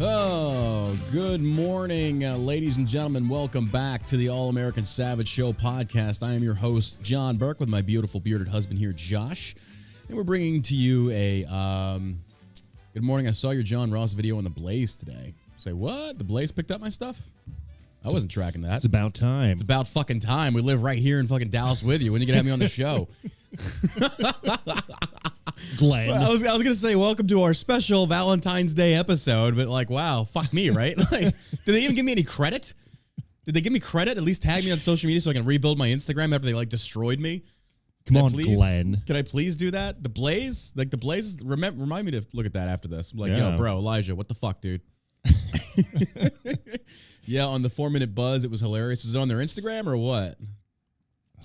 Oh, good morning, ladies and gentlemen. Welcome back to the All-American Savage Show podcast. I am your host, John Burke, with my beautiful bearded husband here, Josh. And we're bringing to you a, good morning. I saw your John Ross video on the Blaze today. Say, what? The Blaze picked up my stuff? I wasn't tracking that. It's about time. It's about fucking time. We live right here in fucking Dallas with you. When are you going to have me on the show? Glenn. Well, I was going to say, welcome to our special Valentine's Day episode, but like, wow, fuck me, right? Like, did they even give me any credit? Did they give me credit? At least tag me on social media so I can rebuild my Instagram after they like destroyed me? Come on, Glenn. Can I please do that? The Blaze? Like the Blaze, remind me to look at that after this. I'm like, yo, bro, Elijah, what the fuck, dude? Yeah, on the 4-minute buzz, it was hilarious. Is it on their Instagram or what?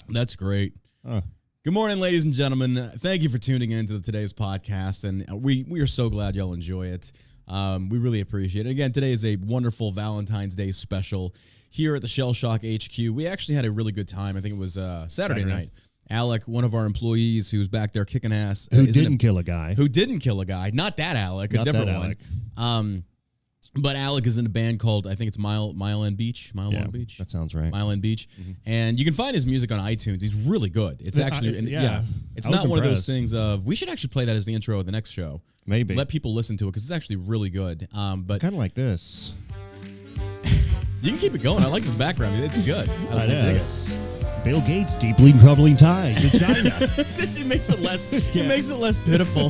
That's great. Good morning, ladies and gentlemen. Thank you for tuning in to today's podcast, and we are so glad y'all enjoy it. We really appreciate it. Again, today is a wonderful Valentine's Day special here at the Shell Shock HQ. We actually had a really good time. I think it was Saturday night. Alec, one of our employees who's back there kicking ass. Who didn't kill a guy. Who didn't kill a guy. Not that Alec, Not a different that one. But Alec is in a band called, I think it's Mile End Beach. Long Beach. That sounds right. Mile End Beach. Mm-hmm. And you can find his music on iTunes. He's really good. It's actually, it's not one of those things of, we should actually play that as the intro of the next show. Maybe. Let people listen to it because it's actually really good. But kind of like this. You can keep it going. I like this background. It's good. I dig it. Bill Gates' deeply troubling ties to China. It makes it less. It makes it less pitiful.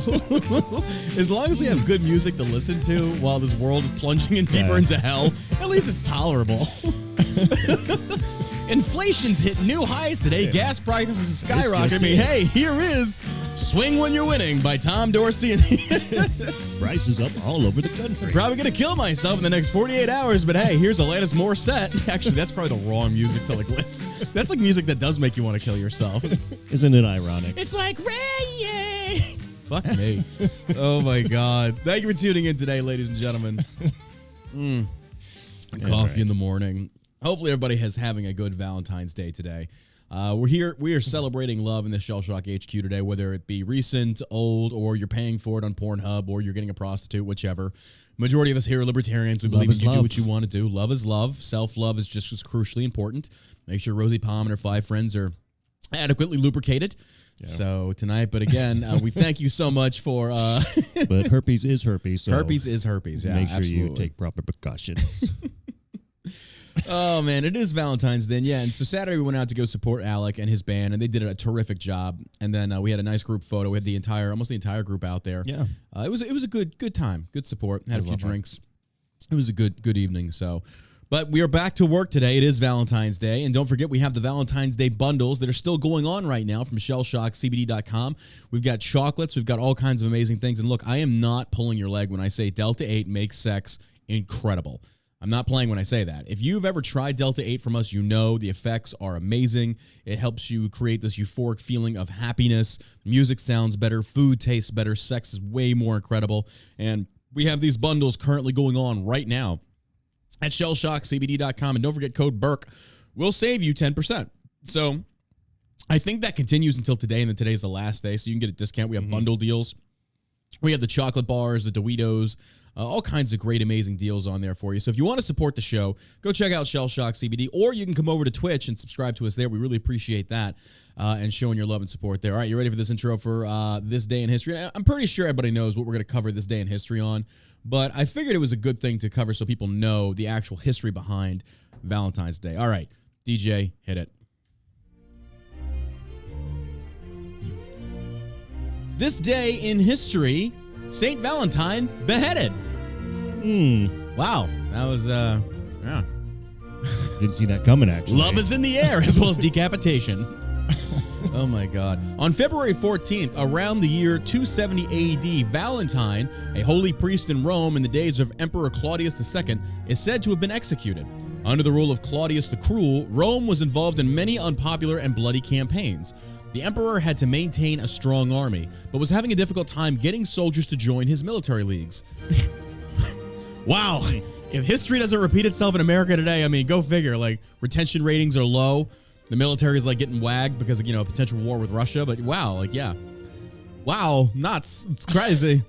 As long as we have good music to listen to while this world is plunging in deeper into hell, at least it's tolerable. Inflation's hit new highs today. Gas prices are skyrocketing. I mean, hey, here is "Swing When You're Winning" by Tom Dorsey. Prices up all over the country. Probably going to kill myself in the next 48 hours, but hey, here's Alanis Morissette. Actually, that's probably the wrong music to like listen. That's like music that does make you want to kill yourself. Isn't it ironic? It's like Ray. Fuck me. Oh my God. Thank you for tuning in today, ladies and gentlemen. Coffee in the morning. Hopefully everybody is having a good Valentine's Day today. We're here. We are celebrating love in the Shell Shock HQ today, whether it be recent, old, or you're paying for it on Pornhub, or you're getting a prostitute, whichever. Majority of us here are libertarians. We believe you do what you want to do. Love is love. Self-love is just as crucially important. Make sure Rosie Palm and her 5 friends are adequately lubricated. Yeah. So tonight, but again, we thank you so much for... But herpes is herpes. So herpes is herpes, yeah, make sure absolutely. you take proper precautions. Oh, man, it is Valentine's Day. Yeah, and so Saturday we went out to go support Alec and his band, and they did a terrific job. And then we had a nice group photo. We had almost the entire group out there. Yeah. It was a good time, good support. Had a few drinks. It was a good evening. So, but we are back to work today. It is Valentine's Day. And don't forget, we have the Valentine's Day bundles that are still going on right now from shellshockcbd.com. We've got chocolates. We've got all kinds of amazing things. And look, I am not pulling your leg when I say Delta 8 makes sex incredible. I'm not playing when I say that. If you've ever tried Delta 8 from us, you know the effects are amazing. It helps you create this euphoric feeling of happiness. Music sounds better. Food tastes better. Sex is way more incredible. And we have these bundles currently going on right now at shellshockcbd.com. And don't forget code Burke. We'll save you 10%. So I think that continues until today, and then today's the last day, so you can get a discount. We have bundle deals. We have the chocolate bars, the Doritos, all kinds of great, amazing deals on there for you. So if you want to support the show, go check out Shell Shock CBD, or you can come over to Twitch and subscribe to us there. We really appreciate that and showing your love and support there. All right, you ready for this intro for this day in history? I'm pretty sure everybody knows what we're going to cover this day in history on, but I figured it was a good thing to cover so people know the actual history behind Valentine's Day. All right, DJ, hit it. This day in history, St. Valentine beheaded. Wow. That was, yeah. Didn't see that coming, actually. Love is in the air, as well as decapitation. Oh, my God. On February 14th, around the year 270 AD, Valentine, a holy priest in Rome in the days of Emperor Claudius II, is said to have been executed. Under the rule of Claudius the Cruel, Rome was involved in many unpopular and bloody campaigns. The emperor had to maintain a strong army, but was having a difficult time getting soldiers to join his military leagues. Wow. If history doesn't repeat itself in America today, I mean, go figure. Like, retention ratings are low. The military is, like, getting wagged because of, a potential war with Russia. But, wow, like, yeah. Wow, nuts. It's crazy.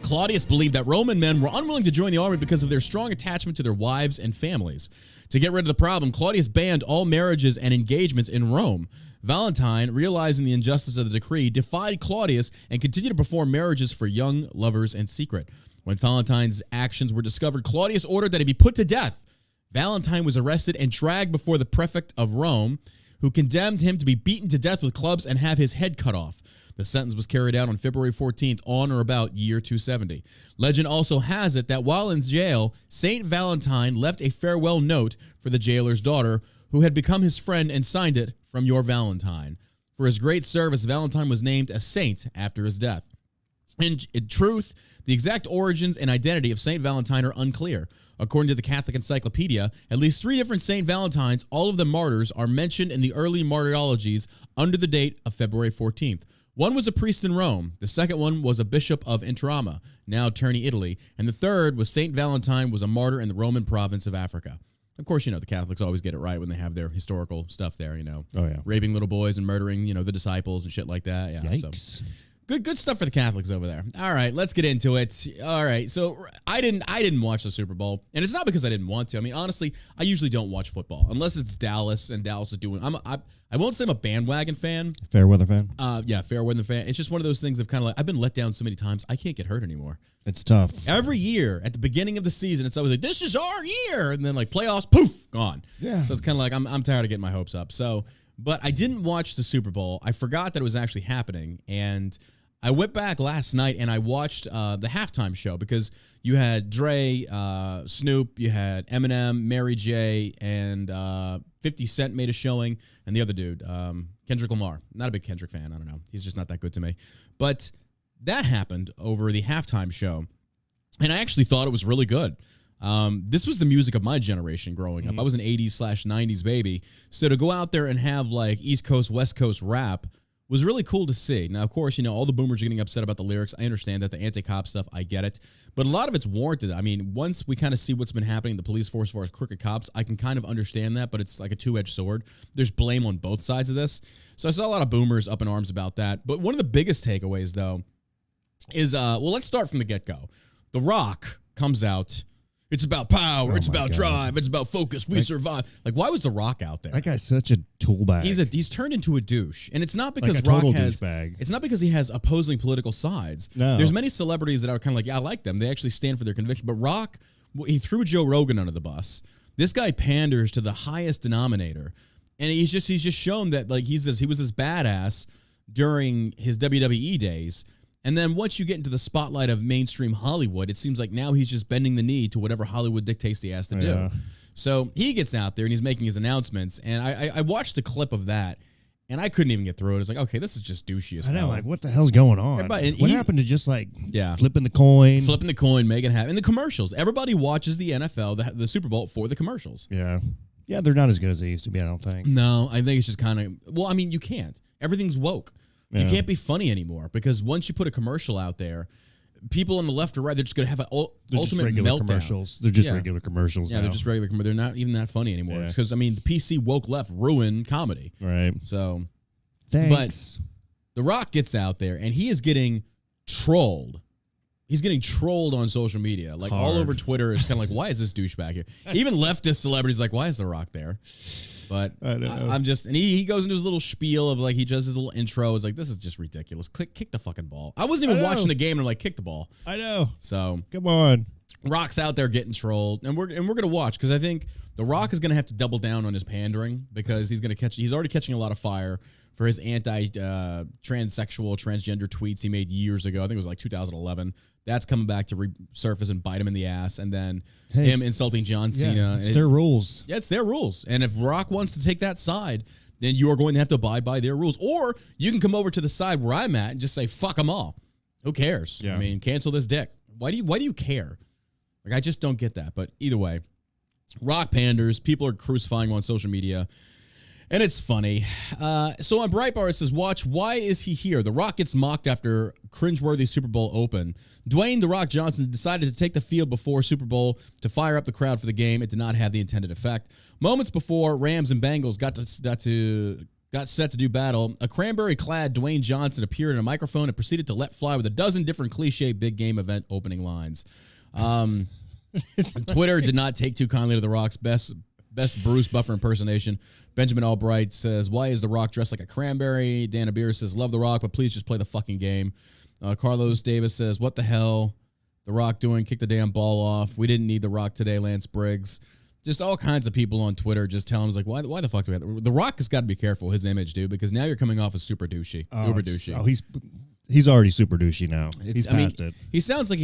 Claudius believed that Roman men were unwilling to join the army because of their strong attachment to their wives and families. To get rid of the problem, Claudius banned all marriages and engagements in Rome. Valentine, realizing the injustice of the decree, defied Claudius and continued to perform marriages for young lovers in secret. When Valentine's actions were discovered, Claudius ordered that he be put to death. Valentine was arrested and dragged before the prefect of Rome, who condemned him to be beaten to death with clubs and have his head cut off. The sentence was carried out on February 14th, on or about year 270. Legend also has it that while in jail, St. Valentine left a farewell note for the jailer's daughter, who had become his friend, and signed it, "From your Valentine." For his great service, Valentine was named a saint after his death. In truth, the exact origins and identity of St. Valentine are unclear. According to the Catholic Encyclopedia, at least 3 different St. Valentines, all of them martyrs, are mentioned in the early martyrologies under the date of February 14th. One was a priest in Rome, the second one was a bishop of Interama, now Terni, Italy, and the third was St. Valentine was a martyr in the Roman province of Africa. Of course, the Catholics always get it right when they have their historical stuff there, Oh, yeah. Raping little boys and murdering, the disciples and shit like that. Yeah, Yikes. So. Good stuff for the Catholics over there. All right, let's get into it. All right, so I didn't watch the Super Bowl, and it's not because I didn't want to. I mean, honestly, I usually don't watch football unless it's Dallas and Dallas is doing. I won't say I'm a bandwagon fan. Fair weather fan. Yeah, fair weather fan. It's just one of those things of kind of like I've been let down so many times. I can't get hurt anymore. It's tough. Every year at the beginning of the season, it's always like this is our year, and then like playoffs, poof, gone. Yeah. So it's kind of like I'm tired of getting my hopes up. So, but I didn't watch the Super Bowl. I forgot that it was actually happening, and I went back last night and I watched the halftime show because you had Dre, Snoop, you had Eminem, Mary J, and 50 Cent made a showing, and the other dude, Kendrick Lamar. Not a big Kendrick fan. I don't know. He's just not that good to me. But that happened over the halftime show, and I actually thought it was really good. This was the music of my generation growing up. I was an 80s/90s baby. So to go out there and have like East Coast, West Coast rap was really cool to see. Now, of course, all the boomers are getting upset about the lyrics. I understand that, the anti-cop stuff, I get it. But a lot of it's warranted. I mean, once we kind of see what's been happening in the police force as far as crooked cops, I can kind of understand that, but it's like a two-edged sword. There's blame on both sides of this. So I saw a lot of boomers up in arms about that. But one of the biggest takeaways, though, is, let's start from the get-go. The Rock comes out. It's about power. It's about drive. It's about focus. We survive. Like, why was The Rock out there? That guy's such a tool bag. He's turned into a douche, and it's not because like a Rock total has. douchebag. It's not because he has opposing political sides. No, there's many celebrities that are kind of like, yeah, I like them. They actually stand for their conviction. But Rock, he threw Joe Rogan under the bus. This guy panders to the highest denominator, and he's just shown that like he was this badass during his WWE days. And then once you get into the spotlight of mainstream Hollywood, it seems like now he's just bending the knee to whatever Hollywood dictates he has to do. Yeah. So he gets out there and he's making his announcements. And I watched a clip of that, and I couldn't even get through it. It's like, okay, this is just douchey as hell. I know, like, what the hell's going on? What happened to just, like, flipping the coin? Flipping the coin, making it happen. And the commercials. Everybody watches the NFL, the Super Bowl, for the commercials. Yeah. Yeah, they're not as good as they used to be, I don't think. No, I think it's just kind of, well, I mean, you can't. Everything's woke. Yeah. You can't be funny anymore because once you put a commercial out there, people on the left or right, they're just going to have an ultimate meltdown. Commercials. They're just regular commercials. Yeah, now. They're just regular commercials. They're not even that funny anymore. Because, I mean, the PC woke left ruined comedy. Right. So, thanks. But The Rock gets out there and he is getting trolled. He's getting trolled on social media. Like all over Twitter, it's kind of like, why is this douchebag here? Even leftist celebrities like, why is The Rock there? But I'm just, and he goes into his little spiel of like, he does his little intro. It's like, this is just ridiculous. Kick the fucking ball. I wasn't even watching the game and I'm like, kick the ball. I know. So come on. Rock's out there getting trolled, and we're gonna watch because I think The Rock is gonna have to double down on his pandering because he's already catching a lot of fire for his transsexual, transgender tweets he made years ago. I think it was like 2011. That's coming back to resurface and bite him in the ass. And then him insulting John Cena. Yeah, it's their rules. Yeah, it's their rules. And if Rock wants to take that side, then you are going to have to abide by their rules. Or you can come over to the side where I'm at and just say, fuck them all. Who cares? Yeah. I mean, cancel this dick. Why do you care? Like, I just don't get that. But either way, Rock panders. People are crucifying him on social media. And it's funny. So on Breitbart, it says, watch, why is he here? The Rock gets mocked after cringeworthy Super Bowl open. Dwayne "The Rock" Johnson decided to take the field before Super Bowl to fire up the crowd for the game. It did not have the intended effect. Moments before Rams and Bengals got to got set to do battle, a cranberry-clad Dwayne Johnson appeared in a microphone and proceeded to let fly with a dozen different cliche big game event opening lines. Twitter did not take too kindly to The Rock's best Bruce Buffer impersonation. Benjamin Albright says, why is The Rock dressed like a cranberry? Dana Beer says, love The Rock, but please just play the fucking game. Carlos Davis says, what the hell? The Rock doing? Kick the damn ball off. We didn't need The Rock today, Lance Briggs. Just all kinds of people on Twitter just telling us, like, why the fuck do we have The Rock has got to be careful, his image, dude, because now you're coming off as super douchey. Uber douchey. Oh, he's already super douchey now. He's past it. He sounds like,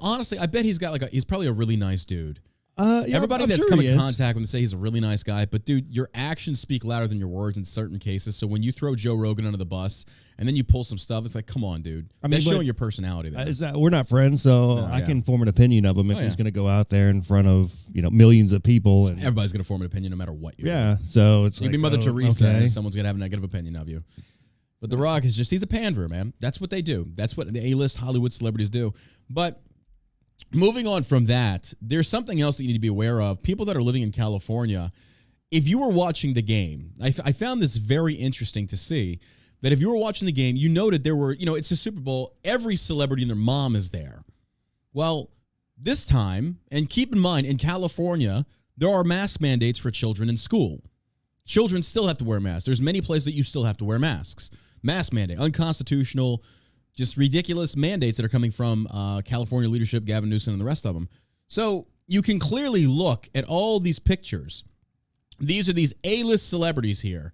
honestly, I bet he's probably a really nice dude. Everybody I'm that's sure come in contact with him say he's a really nice guy, but dude, your actions speak louder than your words in certain cases. So when you throw Joe Rogan under the bus and then you pull some stuff, it's like, come on, dude. That's showing your personality there. We're not friends, so I can form an opinion of him if he's going to go out there in front of millions of people. And everybody's going to form an opinion no matter what you're doing. Yeah, so it's you like be Mother Teresa, and someone's going to have a negative opinion of you. But The Rock is he's a panderer, man. That's what they do. That's what the A-list Hollywood celebrities do. But moving on from that, there's something else that you need to be aware of. People that are living in California, if you were watching the game, I found this very interesting to see, that if you were watching the game, you noted there were, it's a Super Bowl, every celebrity and their mom is there. Well, this time, and keep in mind, in California, there are mask mandates for children in school. Children still have to wear masks. There's many places that you still have to wear masks. Mask mandate, unconstitutional, just ridiculous mandates that are coming from California leadership, Gavin Newsom and the rest of them. So you can clearly look at all these pictures. These are these A-list celebrities here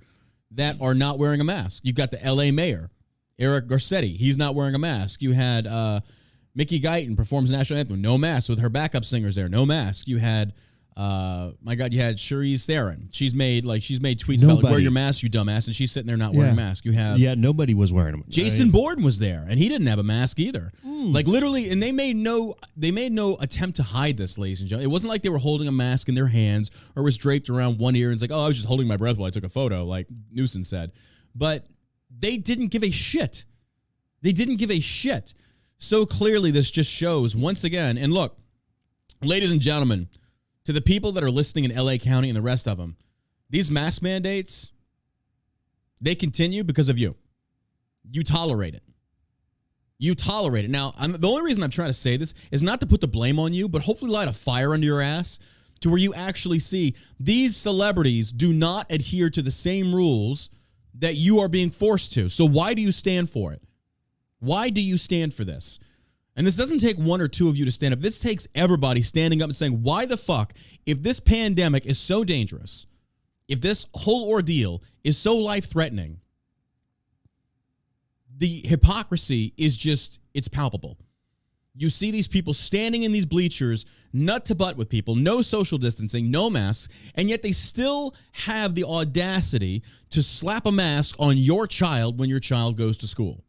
that are not wearing a mask. You've got the L.A. mayor, Eric Garcetti. He's not wearing a mask. You had Mickey Guyton performs the national anthem, no mask, with her backup singers there, no mask. You had you had Charlize Theron. She's made tweets about wear your mask, you dumbass, and she's sitting there not wearing a mask. You have nobody was wearing them. Jason Bourne was there, and he didn't have a mask either. Like literally, and they made no attempt to hide this, ladies and gentlemen. It wasn't like they were holding a mask in their hands or was draped around one ear and it's like, oh, I was just holding my breath while I took a photo, like Newsom said. But they didn't give a shit. They didn't give a shit. So clearly, this just shows once again. And look, ladies and gentlemen, to the people that are listening in LA County and the rest of them, these mask mandates, they continue because of you. You tolerate it. You tolerate it. Now, the only reason I'm trying to say this is not to put the blame on you, but hopefully light a fire under your ass to where you actually see these celebrities do not adhere to the same rules that you are being forced to. So why do you stand for it? Why do you stand for this? And this doesn't take one or two of you to stand up. This takes everybody standing up and saying, why the fuck, if this pandemic is so dangerous, if this whole ordeal is so life-threatening, the hypocrisy is just, it's palpable. You see these people standing in these bleachers, nut to butt with people, no social distancing, no masks, and yet they still have the audacity to slap a mask on your child when your child goes to school.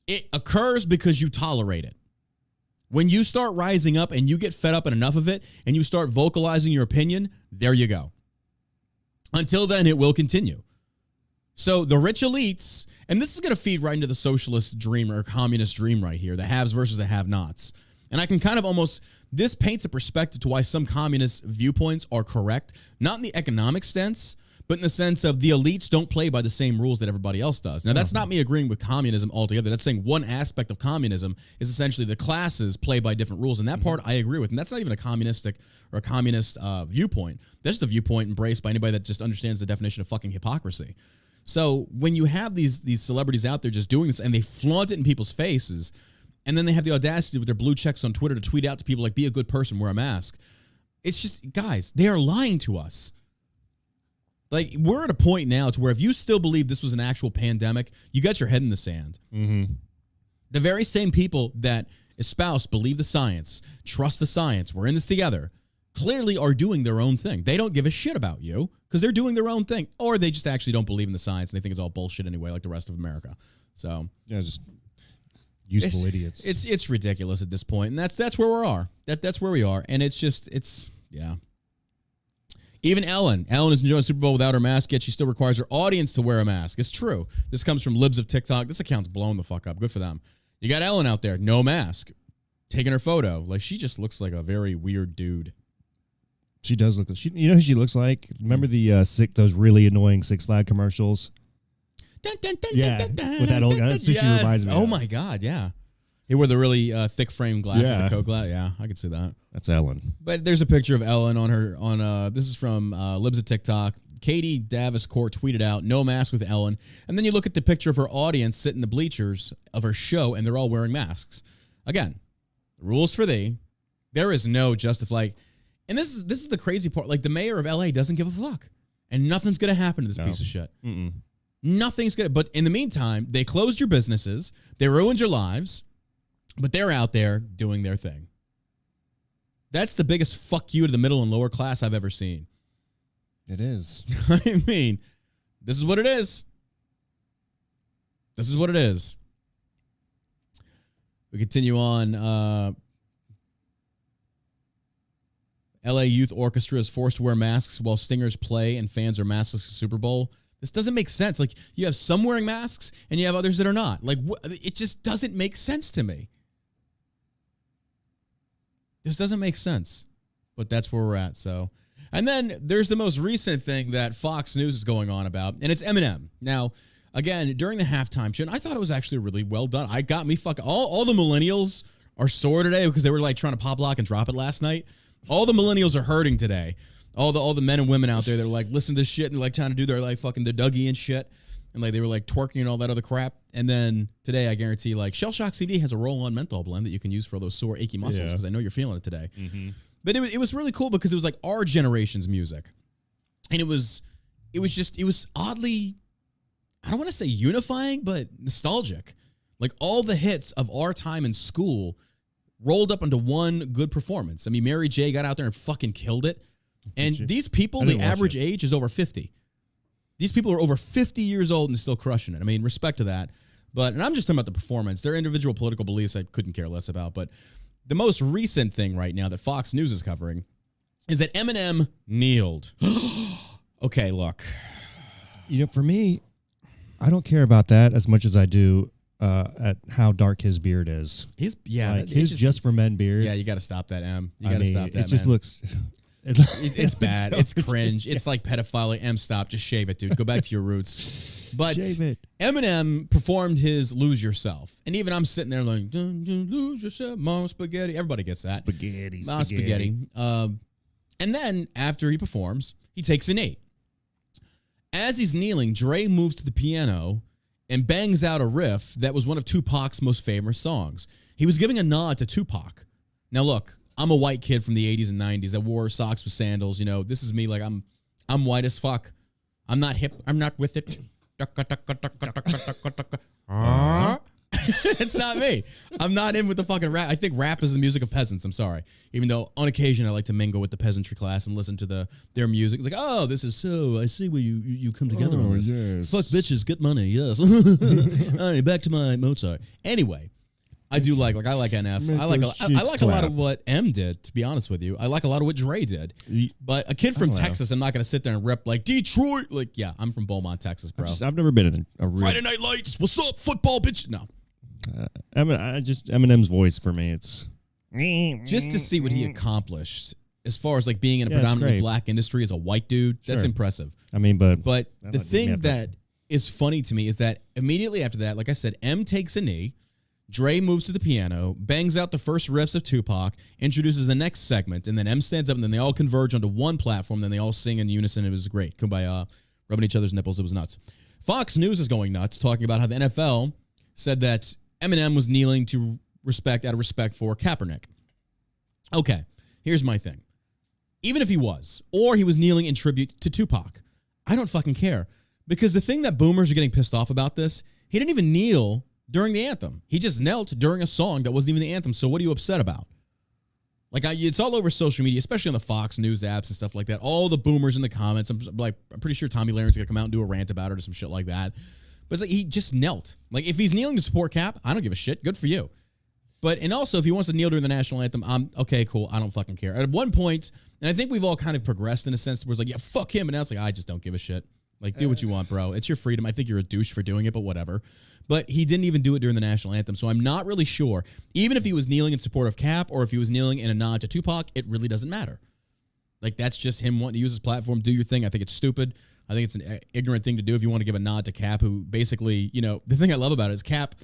It occurs because you tolerate it. When you start rising up and you get fed up and enough of it and you start vocalizing your opinion, there you go. Until then, it will continue. So the rich elites, and this is going to feed right into the socialist dream or communist dream right here, the haves versus the have-nots. And I can kind of this paints a perspective to why some communist viewpoints are correct, not in the economic sense, but in the sense of the elites don't play by the same rules that everybody else does. Now, that's not me agreeing with communism altogether. That's saying one aspect of communism is essentially the classes play by different rules. And that part I agree with. And that's not even a communistic or a communist viewpoint. That's just a viewpoint embraced by anybody that just understands the definition of fucking hypocrisy. So when you have these celebrities out there just doing this and they flaunt it in people's faces, and then they have the audacity with their blue checks on Twitter to tweet out to people like, be a good person, wear a mask. It's just, guys, they are lying to us. Like, we're at a point now to where if you still believe this was an actual pandemic, you got your head in the sand. Mm-hmm. The very same people that espouse, believe the science, trust the science, we're in this together, clearly are doing their own thing. They don't give a shit about you because they're doing their own thing. Or they just actually don't believe in the science and they think it's all bullshit anyway, like the rest of America. So yeah, just useful idiots. It's ridiculous at this point. And that's where we are. That's where we are. And yeah. Even Ellen is enjoying Super Bowl without her mask, yet she still requires her audience to wear a mask. It's true. This comes from Libs of TikTok. This account's blown the fuck up. Good for them. You got Ellen out there, no mask, taking her photo. Like, she just looks like a very weird dude. She does look. You know who she looks like? Remember those really annoying Six Flags commercials? Yeah, with that old guy. That's who she reminds me. Oh my God, yeah. He wore the really thick frame glasses, the Coke glass. Yeah, I could see that. That's Ellen. But there's a picture of Ellen on this is from Libs of TikTok. Katie Davis Court tweeted out, "No mask with Ellen." And then you look at the picture of her audience sitting in the bleachers of her show, and they're all wearing masks. Again, rules for thee. There is no justify. And this is the crazy part. Like, the mayor of LA doesn't give a fuck. And nothing's going to happen to this piece of shit. Mm-mm. Nothing's going to. But in the meantime, they closed your businesses. They ruined your lives. But they're out there doing their thing. That's the biggest fuck you to the middle and lower class I've ever seen. It is. I mean, this is what it is. This is what it is. We continue on. LA Youth Orchestra is forced to wear masks while stingers play and fans are maskless at Super Bowl. This doesn't make sense. Like, you have some wearing masks and you have others that are not. Like, it just doesn't make sense to me. This doesn't make sense. But that's where we're at, so. And then there's the most recent thing that Fox News is going on about, and it's Eminem. Now, again, during the halftime show, and I thought it was actually really well done. I got me fucking all the millennials are sore today because they were like trying to pop lock and drop it last night. All the millennials are hurting today. All the men and women out there that are like listen to this shit and they're like trying to do their like fucking the Dougie and shit. And like they were like twerking and all that other crap. And then today I guarantee like Shell Shock CD has a roll-on menthol blend that you can use for those sore achy muscles because I know you're feeling it today. Mm-hmm. But it was really cool because it was like our generation's music. And it was oddly, I don't want to say unifying, but nostalgic. Like all the hits of our time in school rolled up into one good performance. I mean, Mary J got out there and fucking killed it. And these people, the average age is over 50. These people are over 50 years old and still crushing it. I mean, respect to that. And I'm just talking about the performance. Their individual political beliefs I couldn't care less about. But the most recent thing right now that Fox News is covering is that Eminem kneeled. Okay, look. You know, for me, I don't care about that as much as I do at how dark his beard is. His just for men beard. Yeah, you got to stop that, M. You got to stop that. It just looks. It's bad. It's cringe. It's like pedophile. M, stop. Just shave it, dude. Go back to your roots. But shave it. Eminem performed his "Lose Yourself," and even I'm sitting there like, "Lose yourself, mom, spaghetti." Everybody gets that. Spaghetti. And then after he performs, he takes a knee. As he's kneeling, Dre moves to the piano and bangs out a riff that was one of Tupac's most famous songs. He was giving a nod to Tupac. Now look, I'm a white kid from the 80s and 90s that wore socks with sandals. You know, this is me. Like I'm white as fuck. I'm not hip. I'm not with it. It's not me. I'm not in with the fucking rap. I think rap is the music of peasants. I'm sorry. Even though on occasion I like to mingle with the peasantry class and listen to their music. It's like, oh, this is so. I see where you come together on this. Yes. Fuck bitches, get money. Yes. All right, back to my Mozart. Anyway, I do like I like NF. I like a lot of what M did. To be honest with you, I like a lot of what Dre did. But a kid from Texas, I'm not going to sit there and rep like Detroit. Like, yeah, I'm from Beaumont, Texas, bro. I've never been in a real Friday Night Lights. What's up, football bitch? No. Eminem's voice for me, it's just to see what he accomplished as far as like being in a predominantly black industry as a white dude. That's impressive. I mean, but the thing that is funny to me is that immediately after that, like I said, M takes a knee, Dre moves to the piano, bangs out the first riffs of Tupac, introduces the next segment, and then M stands up, and then they all converge onto one platform. Then they all sing in unison. It was great. Kumbaya, rubbing each other's nipples. It was nuts. Fox News is going nuts, talking about how the NFL said that Eminem was kneeling out of respect for Kaepernick. Okay, here's my thing. Even if he was, or he was kneeling in tribute to Tupac, I don't fucking care. Because the thing that boomers are getting pissed off about this, he didn't even kneel during the anthem. He just knelt during a song that wasn't even the anthem. So what are you upset about? Like, it's all over social media, especially on the Fox News apps and stuff like that. All the boomers in the comments. I'm pretty sure Tommy Lahren going to come out and do a rant about it or some shit like that. But it's like he just knelt. Like, if he's kneeling to support Cap, I don't give a shit. Good for you. And also, if he wants to kneel during the national anthem, I'm okay, cool. I don't fucking care. At one point, and I think we've all kind of progressed in a sense where it's like, yeah, fuck him. And now it's like, I just don't give a shit. Like, do what you want, bro. It's your freedom. I think you're a douche for doing it, but whatever. But he didn't even do it during the national anthem. So I'm not really sure. Even if he was kneeling in support of Cap or if he was kneeling in a nod to Tupac, it really doesn't matter. Like, that's just him wanting to use his platform, do your thing. I think it's stupid. I think it's an ignorant thing to do if you want to give a nod to Cap, who basically, the thing I love about it is Cap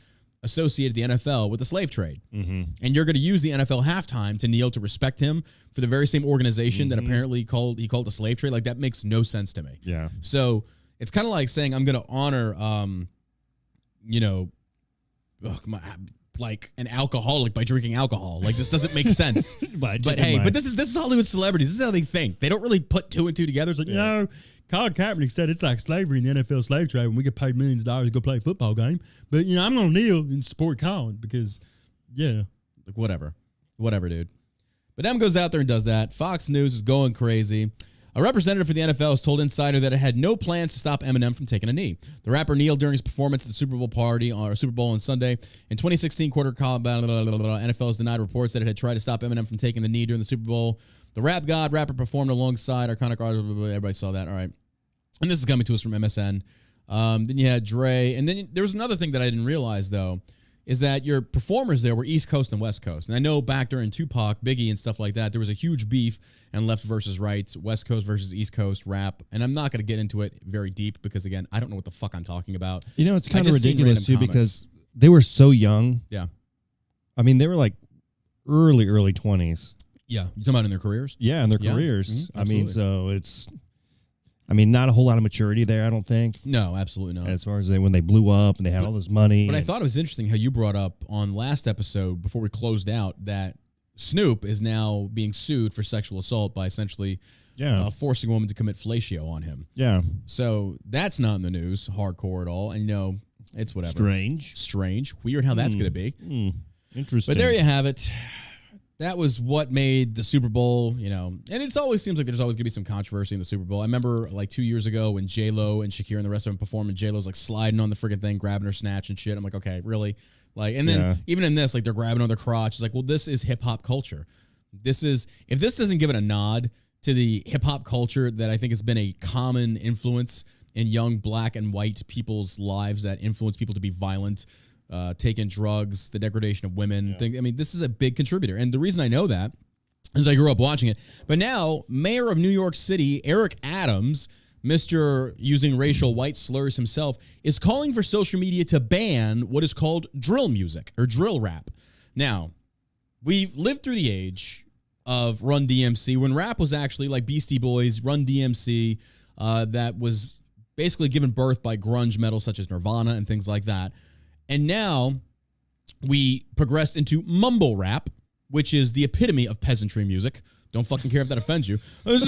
associated the NFL with the slave trade. Mm-hmm. And you're going to use the NFL halftime to kneel to respect him for the very same organization that apparently he called the slave trade. Like, that makes no sense to me. Yeah. So it's kind of like saying I'm going to honor, like an alcoholic by drinking alcohol. Like, this doesn't make sense. But this is Hollywood celebrities. This is how they think. They don't really put two and two together. It's like, Colin Kaepernick said it's like slavery in the NFL slave trade when we get paid millions of dollars to go play a football game. But, I'm going to kneel and support Colin because, like, whatever, dude. But Em goes out there and does that. Fox News is going crazy. A representative for the NFL has told Insider that it had no plans to stop Eminem from taking a knee. The rapper kneeled during his performance at the Super Bowl on Sunday. In 2016 NFL has denied reports that it had tried to stop Eminem from taking the knee during the Super Bowl. The rapper performed alongside iconic artists. Everybody saw that. All right. And this is coming to us from MSN. Then you had Dre. And then there was another thing that I didn't realize, though, is that your performers there were East Coast and West Coast. And I know back during Tupac, Biggie, and stuff like that, there was a huge beef and left versus right, West Coast versus East Coast rap. And I'm not going to get into it very deep because, again, I don't know what the fuck I'm talking about. It's kind of ridiculous, too, because they were so young. Yeah. I mean, they were like early 20s. Yeah. You talking about in their careers? Yeah, in their careers. Mm-hmm. I mean, so it's... not a whole lot of maturity there, I don't think. No, absolutely not. As far as when they blew up and they had all this money. But I thought it was interesting how you brought up on last episode, before we closed out, that Snoop is now being sued for sexual assault by essentially forcing a woman to commit fellatio on him. Yeah. So that's not in the news, hardcore at all. And, it's whatever. Strange. Weird how that's going to be. Interesting. But there you have it. That was what made the Super Bowl, and it always seems like there's always going to be some controversy in the Super Bowl. I remember like 2 years ago when J-Lo and Shakira and the rest of them performed, and J-Lo's like sliding on the freaking thing, grabbing her snatch and shit. I'm like, okay, really? Like, and then even in this, like they're grabbing on their crotch. It's like, well, this is hip hop culture. If this doesn't give it a nod to the hip hop culture that I think has been a common influence in young black and white people's lives that influence people to be violent, taking drugs, the degradation of women. This is a big contributor. And the reason I know that is I grew up watching it. But now, Mayor of New York City, Eric Adams, Mr. using racial white slurs himself, is calling for social media to ban what is called drill music or drill rap. Now, we've lived through the age of Run DMC when rap was actually like Beastie Boys, Run DMC, that was basically given birth by grunge metal such as Nirvana and things like that. And now we progressed into mumble rap, which is the epitome of peasantry music. Don't fucking care if that offends you. And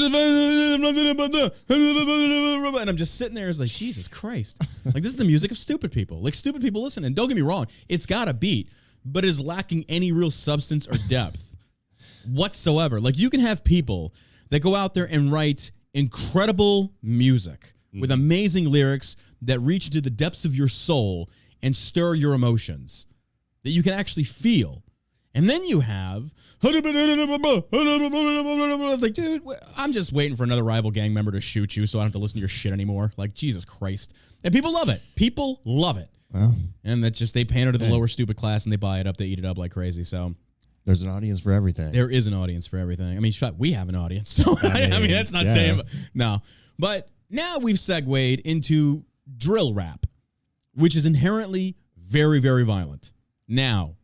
I'm just sitting there, it's like, Jesus Christ. Like, this is the music of stupid people. Like, stupid people listen. And don't get me wrong, it's got a beat, but it is lacking any real substance or depth whatsoever. Like, you can have people that go out there and write incredible music with amazing lyrics that reach into the depths of your soul and stir your emotions that you can actually feel. And then you have, it's like, dude, I'm just waiting for another rival gang member to shoot you so I don't have to listen to your shit anymore. Like, Jesus Christ. And people love it. People love it. Wow. And that just, they pander to the lower stupid class and they buy it up. They eat it up like crazy. So there's an audience for everything. There is an audience for everything. I mean, we have an audience. So I mean that's not saying, no. But now we've segued into drill rap, which is inherently very, very violent. Now,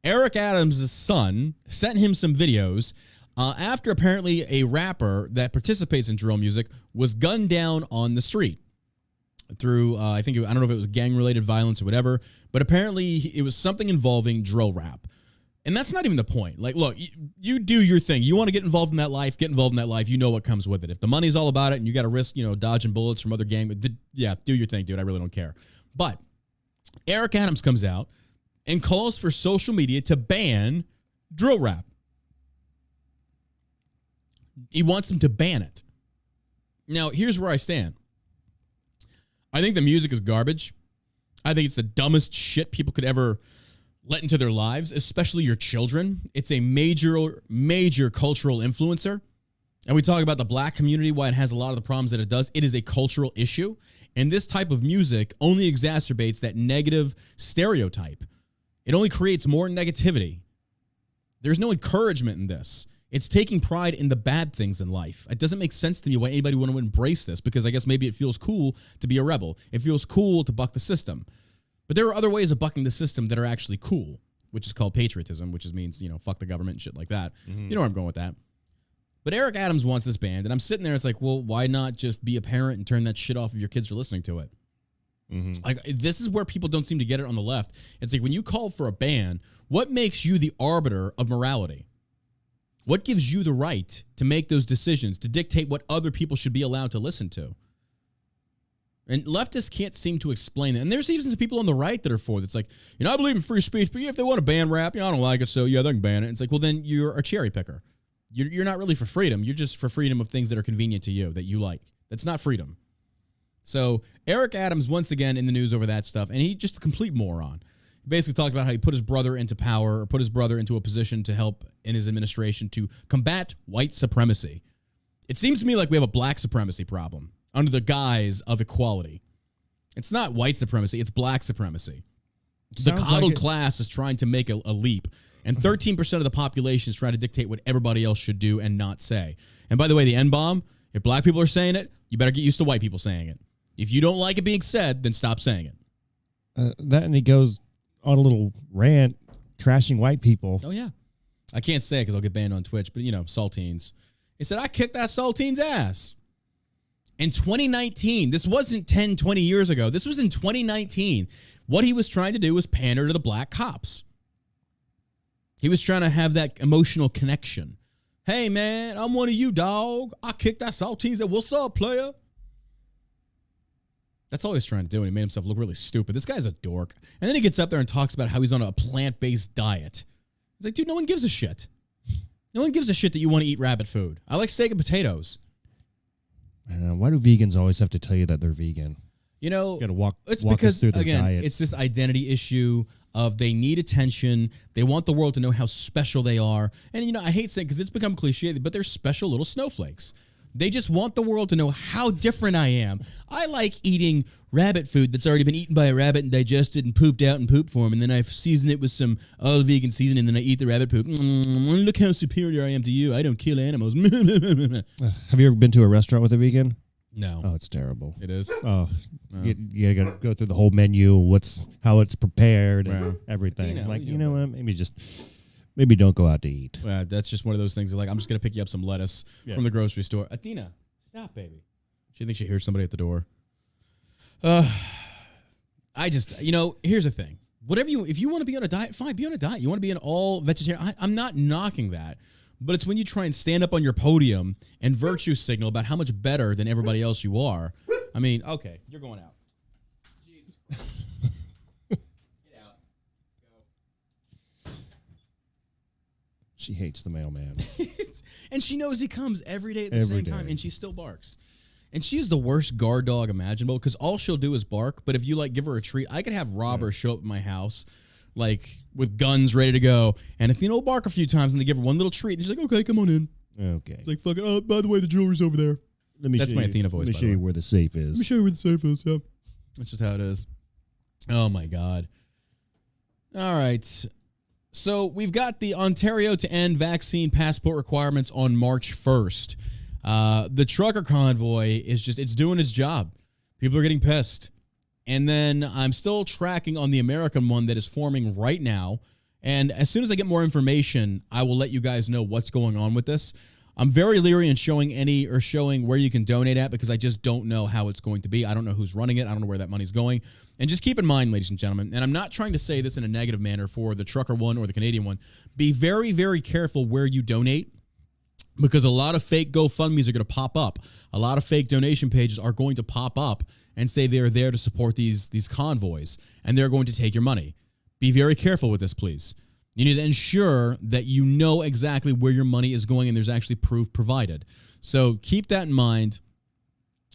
Eric Adams' son sent him some videos after apparently a rapper that participates in drill music was gunned down on the street through, I don't know if it was gang-related violence or whatever, but apparently it was something involving drill rap. And that's not even the point. Like, look, you do your thing. You want to get involved in that life, get involved in that life. You know what comes with it. If the money's all about it and you got to risk, dodging bullets from other gang, do your thing, dude. I really don't care. But Eric Adams comes out and calls for social media to ban drill rap. He wants them to ban it. Now, here's where I stand. I think the music is garbage. I think it's the dumbest shit people could ever let into their lives, especially your children. It's a major, major cultural influencer. And we talk about the black community, why it has a lot of the problems that it does. It is a cultural issue. And this type of music only exacerbates that negative stereotype. It only creates more negativity. There's no encouragement in this. It's taking pride in the bad things in life. It doesn't make sense to me why anybody would want to embrace this, because I guess maybe it feels cool to be a rebel. It feels cool to buck the system. But there are other ways of bucking the system that are actually cool, which is called patriotism, which means, fuck the government and shit like that. Mm-hmm. You know where I'm going with that. But Eric Adams wants this banned, and I'm sitting there, it's like, well, why not just be a parent and turn that shit off if your kids are listening to it? Mm-hmm. Like, this is where people don't seem to get it on the left. It's like, when you call for a ban, what makes you the arbiter of morality? What gives you the right to make those decisions, to dictate what other people should be allowed to listen to? And leftists can't seem to explain it. And there's even some people on the right that are for it. It's like, I believe in free speech, but if they want to ban rap, I don't like it, so yeah, they can ban it. And it's like, well, then you're a cherry picker. You're not really for freedom. You're just for freedom of things that are convenient to you, that you like. That's not freedom. So Eric Adams, once again, in the news over that stuff, and he's just a complete moron. He basically talked about how he put his brother into power, or put his brother into a position to help in his administration to combat white supremacy. It seems to me like we have a black supremacy problem under the guise of equality. It's not white supremacy, it's black supremacy. The coddled class is trying to make a leap, and 13% of the population is trying to dictate what everybody else should do and not say. And by the way, the N-bomb, if black people are saying it, you better get used to white people saying it. If you don't like it being said, then stop saying it. That, and he goes on a little rant trashing white people. Oh, yeah. I can't say it because I'll get banned on Twitch, but, Saltines. He said, I kicked that Saltines' ass. In 2019, this wasn't 10, 20 years ago. This was in 2019. What he was trying to do was pander to the black cops. He was trying to have that emotional connection. Hey, man, I'm one of you, dog. I kicked that Saltines. What's up, player? That's all he's trying to do, and he made himself look really stupid. This guy's a dork. And then he gets up there and talks about how he's on a plant-based diet. It's like, dude, no one gives a shit. No one gives a shit that you want to eat rabbit food. I like steak and potatoes. I don't know. Why do vegans always have to tell you that they're vegan? You got to walk us through their diet. It's this identity issue of they need attention. They want the world to know how special they are. And, I hate saying, because it's become cliche, but they're special little snowflakes. They just want the world to know how different I am. I like eating rabbit food that's already been eaten by a rabbit and digested and pooped out in poop form, and then I season it with some vegan seasoning, and then I eat the rabbit poop. Look how superior I am to you. I don't kill animals. Have you ever been to a restaurant with a vegan? No. Oh, it's terrible. It is? Oh. You got to go through the whole menu, how it's prepared, and everything. You know what? Maybe don't go out to eat. That's just one of those things. Like, I'm just going to pick you up some lettuce from the grocery store. Athena, stop, baby. She thinks she hears somebody at the door. Here's the thing. If you want to be on a diet, fine, be on a diet. You want to be an all vegetarian. I'm not knocking that. But it's when you try and stand up on your podium and virtue signal about how much better than everybody else you are. I mean, okay, you're going out. Jesus Christ. Get out. Go. She hates the mailman. And she knows he comes every day at the same time, and she still barks. And she is the worst guard dog imaginable, because all she'll do is bark. But if you give her a treat, I could have robbers show up at my house with guns ready to go, and Athena will bark a few times, and they give her one little treat, and she's like, okay, come on in. Okay. It's like, fuck it. Oh, by the way, the jewelry's over there. That's my Athena voice. Let me show you where the safe is. Let me show you where the safe is, yeah. That's just how it is. Oh, my God. All right. So we've got the Ontario to end vaccine passport requirements on March 1st. The trucker convoy it's doing its job. People are getting pissed. And then I'm still tracking on the American one that is forming right now. And as soon as I get more information, I will let you guys know what's going on with this. I'm very leery in showing where you can donate at, because I just don't know how it's going to be. I don't know who's running it. I don't know where that money's going. And just keep in mind, ladies and gentlemen, and I'm not trying to say this in a negative manner for the trucker one or the Canadian one, be very, very careful where you donate, because a lot of fake GoFundMes are going to pop up. A lot of fake donation pages are going to pop up and say they're there to support these convoys, and they're going to take your money. Be very careful with this, please. You need to ensure that you know exactly where your money is going and there's actually proof provided. So keep that in mind.